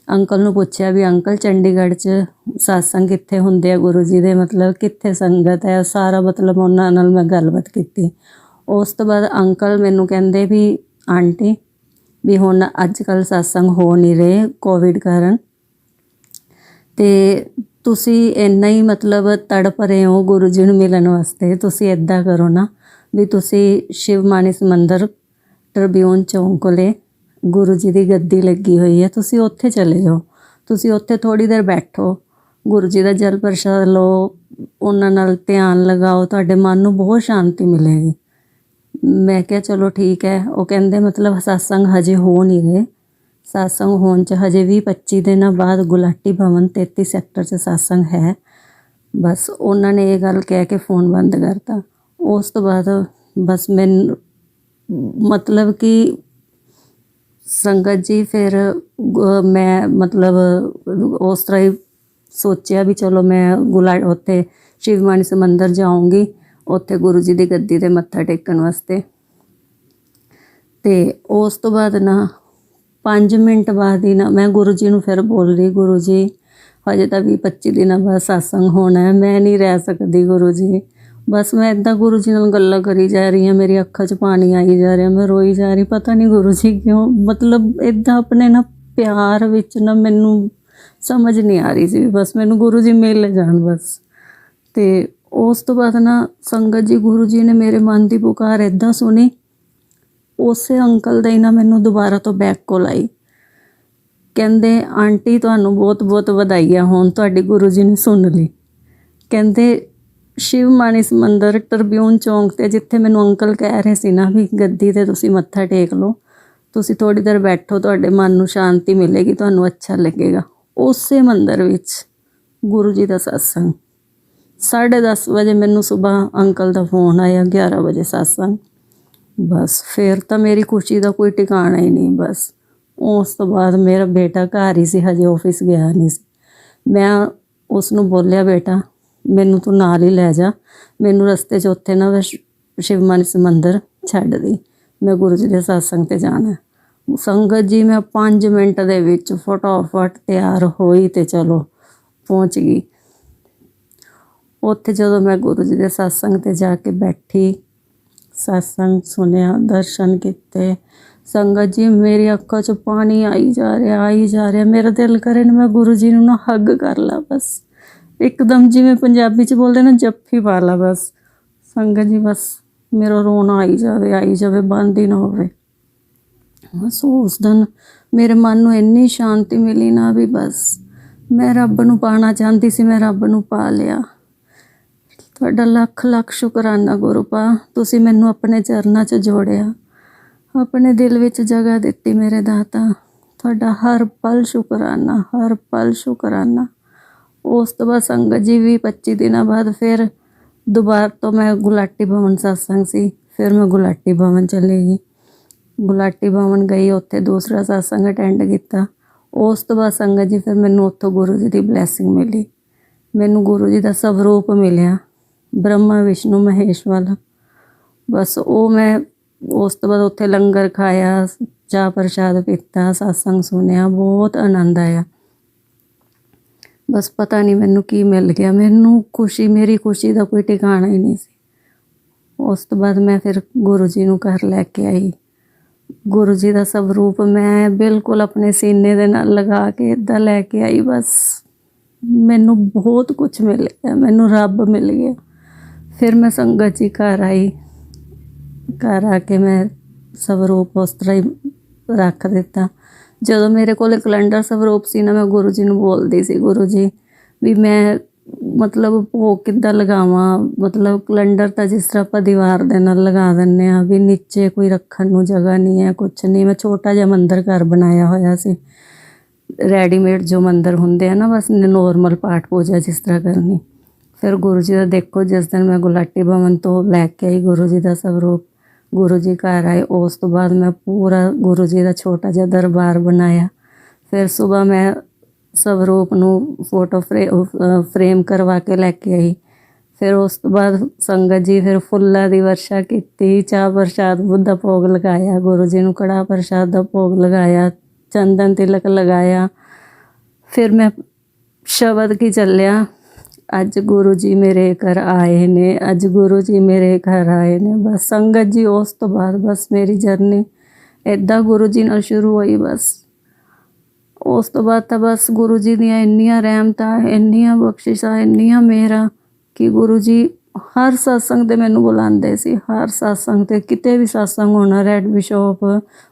अंकल नू पुछया भी अंकल चंडीगढ़ च सत्संग कित्थे हुंदे आ गुरु जी दे, मतलब कित्थे संगत है, सारा मतलब उन्हां नाल मैं गलबात कीती। उस तो बाद अंकल मैनू कहंदे भी आंटी ਵੀ ਹੁਣ ਅੱਜ ਕੱਲ੍ਹ ਸਤਸੰਗ ਹੋ ਨਹੀਂ ਰਹੇ ਕੋਵਿਡ ਕਾਰਨ, ਅਤੇ ਤੁਸੀਂ ਇੰਨਾ ਹੀ ਮਤਲਬ ਤੜਪ ਰਹੇ ਹੋ ਗੁਰੂ ਜੀ ਨੂੰ ਮਿਲਣ ਵਾਸਤੇ। ਤੁਸੀਂ ਇੱਦਾਂ ਕਰੋ ਨਾ ਵੀ ਤੁਸੀਂ ਸ਼ਿਵ ਮਾਨਸ ਮੰਦਰ ਟ੍ਰਿਬਿਊਨ ਚੌਂਕ ਕੋਲੇ ਗੁਰੂ ਜੀ ਦੀ ਗੱਦੀ ਲੱਗੀ ਹੋਈ ਹੈ, ਤੁਸੀਂ ਉੱਥੇ ਚਲੇ ਜਾਓ। ਤੁਸੀਂ ਉੱਥੇ ਥੋੜ੍ਹੀ ਦੇਰ ਬੈਠੋ, ਗੁਰੂ ਜੀ ਦਾ ਜਲ ਪ੍ਰਸ਼ਾਦ ਲਓ, ਉਹਨਾਂ ਨਾਲ ਧਿਆਨ ਲਗਾਓ, ਤੁਹਾਡੇ ਮਨ ਨੂੰ ਬਹੁਤ ਸ਼ਾਂਤੀ ਮਿਲੇਗੀ। ਮੈਂ ਕਿਹਾ ਚਲੋ ਠੀਕ ਹੈ। ਉਹ ਕਹਿੰਦੇ ਮਤਲਬ ਸਤਸੰਗ ਹਜੇ ਹੋ ਨਹੀਂ ਰਹੇ, ਸਤਸੰਗ ਹੋਣ 'ਚ ਹਜੇ 20-25 ਦਿਨਾਂ ਬਾਅਦ ਗੁਲਾਟੀ ਭਵਨ 33 ਸੈਕਟਰ 'ਚ ਸਤਸੰਗ ਹੈ। ਬਸ ਉਹਨਾਂ ਨੇ ਇਹ ਗੱਲ ਕਹਿ ਕੇ ਫ਼ੋਨ ਬੰਦ ਕਰਤਾ। ਉਸ ਤੋਂ ਬਾਅਦ ਬਸ ਮੈਨੂੰ ਮਤਲਬ ਕਿ ਸੰਗਤ ਜੀ ਫਿਰ ਮੈਂ ਮਤਲਬ ਉਸ ਤਰ੍ਹਾਂ ਹੀ ਸੋਚਿਆ ਵੀ ਚਲੋ ਮੈਂ ਉੱਥੇ ਸ਼ਿਵ ਮਾਨਸ ਮੰਦਰ ਜਾਊਂਗੀ, ਉੱਥੇ ਗੁਰੂ ਜੀ ਦੀ ਗੱਦੀ 'ਤੇ ਮੱਥਾ ਟੇਕਣ ਵਾਸਤੇ। ਅਤੇ ਉਸ ਤੋਂ ਬਾਅਦ ਨਾ 5 ਮਿੰਟ ਬਾਅਦ ਹੀ ਨਾ ਮੈਂ ਗੁਰੂ ਜੀ ਨੂੰ ਫਿਰ ਬੋਲ ਰਹੀ, ਗੁਰੂ ਜੀ ਹਜੇ ਤਾਂ 20-25 ਦਿਨਾਂ ਬਾਅਦ ਸਤਸੰਗ ਹੋਣਾ ਹੈ, ਮੈਂ ਨਹੀਂ ਰਹਿ ਸਕਦੀ ਗੁਰੂ ਜੀ। ਬਸ ਮੈਂ ਇੱਦਾਂ ਗੁਰੂ ਜੀ ਨਾਲ ਗੱਲਾਂ ਕਰੀ ਜਾ ਰਹੀ ਹਾਂ, ਮੇਰੀ ਅੱਖਾਂ 'ਚ ਪਾਣੀ ਆਈ ਜਾ ਰਿਹਾ, ਮੈਂ ਰੋਈ ਜਾ ਰਹੀ, ਪਤਾ ਨਹੀਂ ਗੁਰੂ ਜੀ ਕਿਉਂ। ਮਤਲਬ ਇੱਦਾਂ ਆਪਣੇ ਨਾ ਪਿਆਰ ਵਿੱਚ ਨਾ ਮੈਨੂੰ ਸਮਝ ਨਹੀਂ ਆ ਰਹੀ ਸੀ, ਬਸ ਮੈਨੂੰ ਗੁਰੂ ਜੀ ਮਿਲ ਜਾਣ ਬਸ। ਅਤੇ ਉਸ ਤੋਂ ਬਾਅਦ ਨਾ ਸੰਗਤ ਜੀ ਗੁਰੂ ਜੀ ਨੇ ਮੇਰੇ ਮਨ ਦੀ ਪੁਕਾਰ ਇੱਦਾਂ ਸੁਣੀ, ਉਸੇ ਅੰਕਲ ਦਾ ਹੀ ਨਾ ਮੈਨੂੰ ਦੁਬਾਰਾ ਤੋਂ ਬੈਕ ਕਾਲ ਆਈ। ਕਹਿੰਦੇ ਆਂਟੀ ਤੁਹਾਨੂੰ ਬਹੁਤ ਬਹੁਤ ਵਧਾਈਆਂ ਹੋਣ, ਤੁਹਾਡੀ ਗੁਰੂ ਜੀ ਨੇ ਸੁਣ ਲਈ। ਕਹਿੰਦੇ ਸ਼ਿਵ ਮਾਨਸ ਮੰਦਰ ਟ੍ਰਿਬਿਊਨ ਚੌਂਕ 'ਤੇ ਜਿੱਥੇ ਮੈਨੂੰ ਅੰਕਲ ਕਹਿ ਰਹੇ ਸੀ ਨਾ ਵੀ ਗੱਦੀ 'ਤੇ ਤੁਸੀਂ ਮੱਥਾ ਟੇਕ ਲਓ, ਤੁਸੀਂ ਥੋੜ੍ਹੀ ਦੇਰ ਬੈਠੋ, ਤੁਹਾਡੇ ਮਨ ਨੂੰ ਸ਼ਾਂਤੀ ਮਿਲੇਗੀ, ਤੁਹਾਨੂੰ ਅੱਛਾ ਲੱਗੇਗਾ। ਉਸੇ ਮੰਦਰ ਵਿੱਚ ਗੁਰੂ ਜੀ ਦਾ ਸਤਸੰਗ 10:30 ਵਜੇ ਮੈਨੂੰ ਸੁਬਾਹ ਅੰਕਲ ਦਾ ਫੋਨ ਆਇਆ, 11 ਵਜੇ ਸਤਸੰਗ। ਬਸ ਫਿਰ ਤਾਂ ਮੇਰੀ ਖੁਸ਼ੀ ਦਾ ਕੋਈ ਟਿਕਾਣਾ ਹੀ ਨਹੀਂ। ਬਸ ਉਸ ਤੋਂ ਬਾਅਦ ਮੇਰਾ ਬੇਟਾ ਘਰ ਹੀ ਸੀ, ਹਜੇ ਆਫਿਸ ਗਿਆ ਨਹੀਂ ਸੀ। ਮੈਂ ਉਸ ਨੂੰ ਬੋਲਿਆ ਬੇਟਾ ਮੈਨੂੰ ਤੂੰ ਨਾਲ ਹੀ ਲੈ ਜਾ, ਮੈਨੂੰ ਰਸਤੇ 'ਚ ਉੱਥੇ ਨਾ ਸ਼ਿਵ ਮਾਨਸ ਮੰਦਰ ਛੱਡ ਦੀ, ਮੈਂ ਗੁਰੂ ਜੀ ਦੇ ਸਤਸੰਗ 'ਤੇ ਜਾਣਾ। ਸੰਗਤ ਜੀ ਮੈਂ 5 ਮਿੰਟ ਦੇ ਵਿੱਚ ਫਟਾਫਟ ਤਿਆਰ ਹੋਈ ਅਤੇ ਚਲੋ ਪਹੁੰਚ ਗਈ। ਉੱਥੇ ਜਦੋਂ ਮੈਂ ਗੁਰੂ ਜੀ ਦੇ ਸਤਸੰਗ 'ਤੇ ਜਾ ਕੇ ਬੈਠੀ, ਸਤਸੰਗ ਸੁਣਿਆ, ਦਰਸ਼ਨ ਕੀਤੇ, ਸੰਗਤ ਜੀ ਮੇਰੀ ਅੱਖਾਂ 'ਚ ਪਾਣੀ ਆਈ ਜਾ ਰਿਹਾ। ਮੇਰਾ ਦਿਲ ਕਰੇ ਨਾ ਮੈਂ ਗੁਰੂ ਜੀ ਨੂੰ ਨਾ ਹੱਗ ਕਰ ਲਾ, ਬਸ ਇੱਕਦਮ ਜਿਵੇਂ ਪੰਜਾਬੀ 'ਚ ਬੋਲਦੇ ਨਾ ਜੱਫੀ ਪਾ ਲਾ ਬਸ। ਸੰਗਤ ਜੀ ਬਸ ਮੇਰਾ ਰੋਣਾ ਆਈ ਜਾਵੇ, ਬੰਦ ਹੀ ਨਾ ਹੋਵੇ। ਬਸ ਉਸ ਦਿਨ ਮੇਰੇ ਮਨ ਨੂੰ ਇੰਨੀ ਸ਼ਾਂਤੀ ਮਿਲੀ ਨਾ ਵੀ ਬਸ ਮੈਂ ਰੱਬ ਨੂੰ ਪਾਉਣਾ ਚਾਹੁੰਦੀ ਸੀ, ਮੈਂ ਰੱਬ ਨੂੰ ਪਾ ਲਿਆ। ਤੁਹਾਡਾ ਲੱਖ ਲੱਖ ਸ਼ੁਕਰਾਨਾ ਗੁਰੂ ਪਾ, ਤੁਸੀਂ ਮੈਨੂੰ ਆਪਣੇ ਚਰਨਾਂ 'ਚ ਜੋੜਿਆ, ਆਪਣੇ ਦਿਲ ਵਿੱਚ ਜਗ੍ਹਾ ਦਿੱਤੀ ਮੇਰੇ ਦਾਤਾ। ਤੁਹਾਡਾ ਹਰ ਪਲ ਸ਼ੁਕਰਾਨਾ, ਹਰ ਪਲ ਸ਼ੁਕਰਾਨਾ। ਉਸ ਤੋਂ ਬਾਅਦ ਸੰਗਤ ਜੀ 20-25 ਦਿਨਾਂ ਬਾਅਦ ਫਿਰ ਦੁਬਾਰਾ ਤੋਂ ਮੈਂ ਗੁਲਾਟੀ ਭਵਨ ਸਤਸੰਗ ਸੀ, ਫਿਰ ਮੈਂ ਗੁਲਾਟੀ ਭਵਨ ਚਲੀ ਗਈ। ਗੁਲਾਟੀ ਭਵਨ ਗਈ, ਉੱਥੇ ਦੂਸਰਾ ਸਤਸੰਗ ਅਟੈਂਡ ਕੀਤਾ। ਉਸ ਤੋਂ ਬਾਅਦ ਸੰਗਤ ਜੀ ਫਿਰ ਮੈਨੂੰ ਉੱਥੋਂ ਗੁਰੂ ਜੀ ਦੀ ਬਲੈਸਿੰਗ ਮਿਲੀ, ਮੈਨੂੰ ਗੁਰੂ ਜੀ ਦਾ ਸਵਰੂਪ ਮਿਲਿਆ, ਬ੍ਰਹਮਾ ਵਿਸ਼ਨੂੰ ਮਹੇਸ਼ ਵਾਲਾ। ਬਸ ਉਹ ਮੈਂ ਉਸ ਤੋਂ ਬਾਅਦ ਉੱਥੇ ਲੰਗਰ ਖਾਇਆ, ਚਾਹ ਪ੍ਰਸ਼ਾਦ ਪੀਤਾ, ਸਤਸੰਗ ਸੁਣਿਆ, ਬਹੁਤ ਆਨੰਦ ਆਇਆ। ਬਸ ਪਤਾ ਨਹੀਂ ਮੈਨੂੰ ਕੀ ਮਿਲ ਗਿਆ, ਮੈਨੂੰ ਖੁਸ਼ੀ, ਮੇਰੀ ਖੁਸ਼ੀ ਦਾ ਕੋਈ ਟਿਕਾਣਾ ਹੀ ਨਹੀਂ ਸੀ। ਉਸ ਤੋਂ ਬਾਅਦ ਮੈਂ ਫਿਰ ਗੁਰੂ ਜੀ ਨੂੰ ਘਰ ਲੈ ਕੇ ਆਈ। ਗੁਰੂ ਜੀ ਦਾ ਸਵਰੂਪ ਮੈਂ ਬਿਲਕੁਲ ਆਪਣੇ ਸੀਨੇ ਦੇ ਨਾਲ ਲਗਾ ਕੇ ਇੱਦਾਂ ਲੈ ਕੇ ਆਈ। ਬਸ ਮੈਨੂੰ ਬਹੁਤ ਕੁਝ ਮਿਲ ਗਿਆ, ਮੈਨੂੰ ਰੱਬ ਮਿਲ ਗਿਆ। ਫਿਰ ਮੈਂ ਸੰਗਤ ਜੀ ਘਰ ਆਈ, ਘਰ ਆ ਕੇ ਮੈਂ ਸਵਰੂਪ ਉਸ ਤਰ੍ਹਾਂ ਹੀ ਰੱਖ ਦਿੱਤਾ। ਜਦੋਂ ਮੇਰੇ ਕੋਲ ਕੈਲੰਡਰ ਸਵਰੂਪ ਸੀ ਨਾ, ਮੈਂ ਗੁਰੂ ਜੀ ਨੂੰ ਬੋਲਦੀ ਸੀ, ਗੁਰੂ ਜੀ ਵੀ ਮੈਂ ਮਤਲਬ ਭੋਗ ਕਿੱਦਾਂ ਲਗਾਵਾਂ। ਮਤਲਬ ਕੈਲੰਡਰ ਤਾਂ ਜਿਸ ਤਰ੍ਹਾਂ ਆਪਾਂ ਦੀਵਾਰ ਦੇ ਨਾਲ ਲਗਾ ਦਿੰਦੇ ਹਾਂ, ਵੀ ਨੀਚੇ ਕੋਈ ਰੱਖਣ ਨੂੰ ਜਗ੍ਹਾ ਨਹੀਂ ਹੈ, ਕੁਛ ਨਹੀਂ। ਮੈਂ ਛੋਟਾ ਜਿਹਾ ਮੰਦਰ ਘਰ ਬਣਾਇਆ ਹੋਇਆ ਸੀ, ਰੈਡੀਮੇਡ ਜੋ ਮੰਦਰ ਹੁੰਦੇ ਆ ਨਾ, ਬਸ ਨੋਰਮਲ ਪਾਠ ਪੂਜਾ ਜਿਸ ਤਰ੍ਹਾਂ ਕਰਨੀ। ਫਿਰ ਗੁਰੂ ਜੀ ਦਾ ਦੇਖੋ, ਜਿਸ ਦਿਨ ਮੈਂ ਗੁਲਾਟੀ ਭਵਨ ਤੋਂ ਲੈ ਕੇ ਆਈ ਗੁਰੂ ਜੀ ਦਾ ਸਵਰੂਪ, ਗੁਰੂ ਜੀ ਘਰ ਆਏ, ਉਸ ਤੋਂ ਬਾਅਦ ਮੈਂ ਪੂਰਾ ਗੁਰੂ ਜੀ ਦਾ ਛੋਟਾ ਜਿਹਾ ਦਰਬਾਰ ਬਣਾਇਆ। ਫਿਰ ਸੁਬਾਹ ਮੈਂ ਸਵਰੂਪ ਨੂੰ ਫੋਟੋ ਫਰੇਮ ਕਰਵਾ ਕੇ ਲੈ ਕੇ ਆਈ। ਫਿਰ ਉਸ ਤੋਂ ਬਾਅਦ ਸੰਗਤ ਜੀ ਫਿਰ ਫੁੱਲਾਂ ਦੀ ਵਰਸ਼ਾ ਕੀਤੀ, ਚਾਹ ਪ੍ਰਸ਼ਾਦ ਦਾ ਭੋਗ ਲਗਾਇਆ, ਗੁਰੂ ਜੀ ਨੂੰ ਕੜਾਹ ਪ੍ਰਸ਼ਾਦ ਦਾ ਭੋਗ ਲਗਾਇਆ, ਚੰਦਨ ਤਿਲਕ ਲਗਾਇਆ। ਫਿਰ ਮੈਂ ਸ਼ਬਦ ਕੀ ਚੱਲਿਆ, ਅੱਜ ਗੁਰੂ ਜੀ ਮੇਰੇ ਘਰ ਆਏ ਨੇ, ਅੱਜ ਗੁਰੂ ਜੀ ਮੇਰੇ ਘਰ ਆਏ ਨੇ। ਬਸ ਸੰਗਤ ਜੀ ਉਸ ਤੋਂ ਬਾਅਦ ਬਸ ਮੇਰੀ ਜਰਨੀ ਇੱਦਾਂ ਗੁਰੂ ਜੀ ਨਾਲ ਸ਼ੁਰੂ ਹੋਈ। ਬਸ ਉਸ ਤੋਂ ਬਾਅਦ ਤਾਂ ਬਸ ਗੁਰੂ ਜੀ ਦੀਆਂ ਇੰਨੀਆਂ ਰਹਿਮਤਾਂ, ਇੰਨੀਆਂ ਬਖਸ਼ਿਸ਼ਾਂ, ਇੰਨੀਆਂ ਮਿਹਰਾਂ ਕਿ ਗੁਰੂ ਜੀ ਹਰ ਸਤਸੰਗ 'ਤੇ ਮੈਨੂੰ ਬੁਲਾਉਂਦੇ ਸੀ। ਹਰ ਸਤਸੰਗ 'ਤੇ, ਕਿਤੇ ਵੀ ਸਤਸੰਗ ਹੋਣਾ, ਰੈਡ ਬਿਸ਼ੋਪ,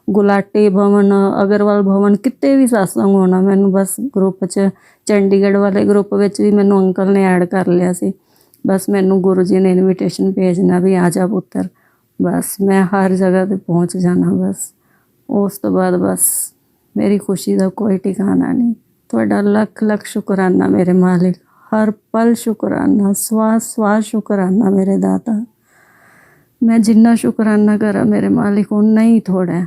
ਗੁਲਾਟੀ ਭਵਨ, ਅਗਰਵਾਲ ਭਵਨ, ਕਿਤੇ ਵੀ ਸਤਸੰਗ ਹੋਣਾ, ਮੈਨੂੰ ਬਸ ਗਰੁੱਪ 'ਚ, ਚੰਡੀਗੜ੍ਹ ਵਾਲੇ ਗਰੁੱਪ ਵਿੱਚ ਵੀ ਮੈਨੂੰ ਅੰਕਲ ਨੇ ਐਡ ਕਰ ਲਿਆ ਸੀ। ਬਸ ਮੈਨੂੰ ਗੁਰੂ ਜੀ ਨੇ ਇਨਵੀਟੇਸ਼ਨ ਭੇਜਣਾ ਵੀ ਆ ਜਾ ਪੁੱਤਰ, ਬਸ ਮੈਂ ਹਰ ਜਗ੍ਹਾ 'ਤੇ ਪਹੁੰਚ ਜਾਣਾ। ਬਸ ਉਸ ਤੋਂ ਬਾਅਦ ਬਸ ਮੇਰੀ ਖੁਸ਼ੀ ਦਾ ਕੋਈ ਠਿਕਾਣਾ ਨਹੀਂ। ਤੁਹਾਡਾ ਲੱਖ ਲੱਖ ਸ਼ੁਕਰਾਨਾ ਮੇਰੇ ਮਾਲਿਕ, ਹਰ ਪਲ ਸ਼ੁਕਰਾਨਾ, ਸਵਾਸ ਸਵਾਸ ਸ਼ੁਕਰਾਨਾ ਮੇਰੇ ਦਾਤਾ। ਮੈਂ ਜਿੰਨਾ ਸ਼ੁਕਰਾਨਾ ਕਰਾਂ ਮੇਰੇ ਮਾਲਿਕ ਓਨਾ ਹੀ ਥੋੜ੍ਹਾ ਹੈ।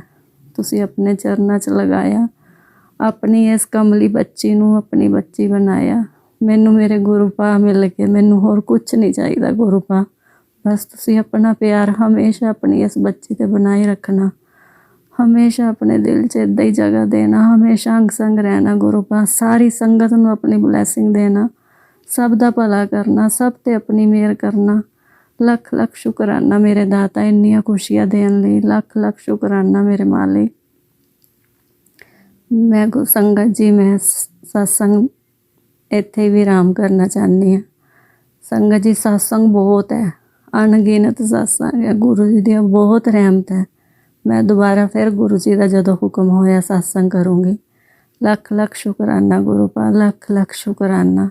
ਤੁਸੀਂ ਆਪਣੇ ਚਰਨਾਂ 'ਚ ਲਗਾਇਆ, ਆਪਣੀ ਇਸ ਕਮਲੀ ਬੱਚੀ ਨੂੰ ਆਪਣੀ ਬੱਚੀ ਬਣਾਇਆ। ਮੈਨੂੰ ਮੇਰੇ ਗੁਰੂ ਪਾ ਮਿਲ ਕੇ ਮੈਨੂੰ ਹੋਰ ਕੁਛ ਨਹੀਂ ਚਾਹੀਦਾ ਗੁਰੂ ਪਾ। ਬਸ ਤੁਸੀਂ ਆਪਣਾ ਪਿਆਰ ਹਮੇਸ਼ਾ ਆਪਣੀ ਇਸ ਬੱਚੀ 'ਤੇ ਬਣਾਈ ਰੱਖਣਾ, ਹਮੇਸ਼ਾ ਆਪਣੇ ਦਿਲ 'ਚ ਇੱਦਾਂ ਹੀ ਜਗ੍ਹਾ ਦੇਣਾ, ਹਮੇਸ਼ਾ ਅੰਗ ਸੰਗ ਰਹਿਣਾ ਗੁਰੂ ਪਾ। ਸਾਰੀ ਸੰਗਤ ਨੂੰ ਆਪਣੀ ਬਲੈਸਿੰਗ ਦੇਣਾ, ਸਭ ਦਾ ਭਲਾ ਕਰਨਾ, ਸਭ 'ਤੇ ਆਪਣੀ ਮਿਹਰ ਕਰਨਾ। ਲੱਖ ਲੱਖ ਸ਼ੁਕਰਾਨਾ ਮੇਰੇ ਦਾਤਾ ਇੰਨੀਆਂ ਖੁਸ਼ੀਆਂ ਦੇਣ ਲਈ, ਲੱਖ ਲੱਖ ਸ਼ੁਕਰਾਨਾ ਮੇਰੇ ਮਾਲਿਕ। ਮੈਂ ਸੰਗਤ ਜੀ, ਮੈਂ ਸਤਸੰਗ ਇੱਥੇ ਵਿਰਾਮ ਕਰਨਾ ਚਾਹੁੰਦੀ ਹਾਂ। ਸੰਗਤ ਜੀ ਸਤਸੰਗ ਬਹੁਤ ਹੈ, ਅਣਗਿਣਤ ਸਤਸੰਗ ਹੈ, ਗੁਰੂ ਜੀ ਦੀਆਂ ਬਹੁਤ ਰਹਿਮਤ ਹੈ। ਮੈਂ ਦੁਬਾਰਾ ਫਿਰ ਗੁਰੂ ਜੀ ਦਾ ਜਦੋਂ ਹੁਕਮ ਹੋਇਆ ਸਤਸੰਗ ਕਰੂੰਗੀ। ਲੱਖ ਲੱਖ ਸ਼ੁਕਰਾਨਾ ਗੁਰੂ ਪਾ, ਲੱਖ ਲੱਖ ਸ਼ੁਕਰਾਨਾ।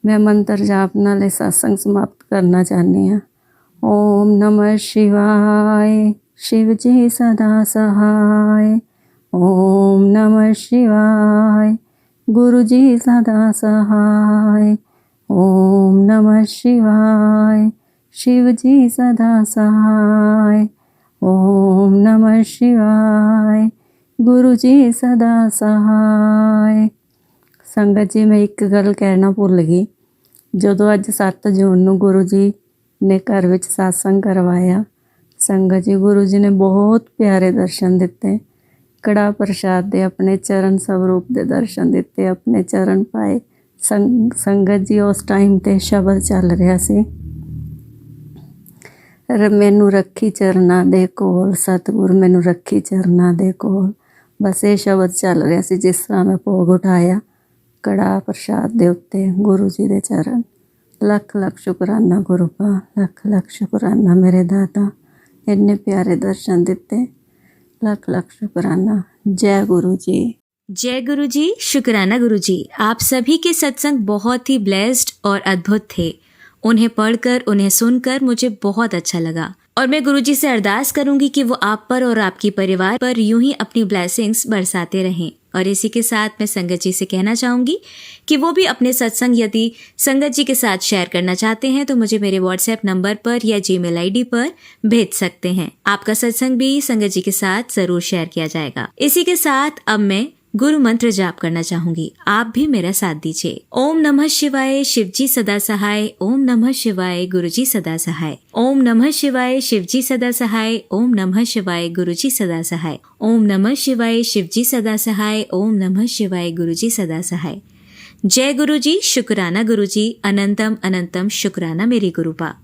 ਮੈਂ ਮੰਤਰ ਜਾਪ ਨਾਲ ਇਹ ਸਤਸੰਗ ਸਮਾਪਤ ਕਰਨਾ ਚਾਹੁੰਦੀ ਹਾਂ। ਓਮ ਨਮः शिवाय, शिव जी सदा सहाय। ओम नमः शिवाय, गुरु जी सदा सहाय। ओम नमः शिवाय, शिव जी सदा सहाय। ओम नमः शिवाय, गुरु जी सदा सहाय। ਸੰਗਤ ਜੀ, ਮੈਂ ਇੱਕ ਗੱਲ ਕਹਿਣਾ ਭੁੱਲ ਗਈ। ਜਦੋਂ ਅੱਜ 7 ਜੂਨ ਨੂੰ ਗੁਰੂ ਜੀ ਨੇ ਘਰ ਵਿੱਚ ਸਤਸੰਗ ਕਰਵਾਇਆ, ਸੰਗਤ ਜੀ ਗੁਰੂ ਜੀ ਨੇ ਬਹੁਤ ਪਿਆਰੇ ਦਰਸ਼ਨ ਦਿੱਤੇ। ਕੜਾ ਪ੍ਰਸ਼ਾਦ ਦੇ ਆਪਣੇ ਚਰਨ ਸਵਰੂਪ ਦੇ ਦਰਸ਼ਨ ਦਿੱਤੇ, ਆਪਣੇ ਚਰਨ ਪਾਏ। ਸੰਗਤ ਜੀ ਉਸ ਟਾਈਮ 'ਤੇ ਸ਼ਬਦ ਚੱਲ ਰਿਹਾ ਸੀ, ਮੈਨੂੰ ਰੱਖੀ ਚਰਨਾਂ ਦੇ ਕੋਲ, ਸਤਿਗੁਰ ਮੈਨੂੰ ਰੱਖੀ ਚਰਨਾਂ ਦੇ ਕੋਲ। ਬਸ ਇਹ ਸ਼ਬਦ ਚੱਲ ਰਿਹਾ ਸੀ ਜਿਸ ਤਰ੍ਹਾਂ ਮੈਂ ਭੋਗ ਉਠਾਇਆ ਕੜਾ ਪ੍ਰਸ਼ਾਦ ਦੇ ਉੱਤੇ ਗੁਰੂ ਜੀ ਦੇ ਚਰਨ। ਲੱਖ ਲੱਖ ਸ਼ੁਕਰਾਨਾ ਗੁਰੂ ਪਾ, ਲੱਖ ਲੱਖ ਸ਼ੁਕਰਾਨਾ ਮੇਰੇ ਦਾਤਾ, ਇੰਨੇ ਪਿਆਰੇ ਦਰਸ਼ਨ ਦਿੱਤੇ। ਲੱਖ ਲੱਖ शुक्राना। जय गुरु जी। जय गुरु जी। शुक्राना गुरु जी। आप सभी के सत्संग बहुत ही ब्लेस्ड और अद्भुत थे। उन्हें पढ़कर, उन्हें सुनकर मुझे बहुत अच्छा लगा और मैं गुरु जी से अरदास करूंगी कि वो आप पर और आपकी परिवार पर यूं ही अपनी ब्लेसिंग्स बरसाते रहें। और इसी के साथ मैं संगत जी से कहना चाहूँगी कि वो भी अपने सत्संग यदि संगत जी के साथ शेयर करना चाहते हैं तो मुझे मेरे व्हाट्सएप नंबर पर या जीमेल आईडी पर भेज सकते हैं। आपका सत्संग भी संगत जी के साथ ज़रूर शेयर किया जाएगा। इसी के साथ अब मैं गुरु मंत्र जाप करना चाहूंगी, आप भी मेरा साथ दीजिए। ओम नमः शिवाय, शिवजी सदा सहाय। ओम नमः शिवाय, गुरुजी सदा सहाय। ओम नमः शिवाय, शिवजी सदा सहाय। ओम नमः शिवाय, गुरुजी सदा सहाय। ओम नमः शिवाय, शिवजी सदा सहाय। ओम नमः शिवाय, गुरुजी सदा सहाय। जय गुरु जी। शुक्राना गुरु जी। अनंतम अनंतम शुक्राना मेरे गुरुपा।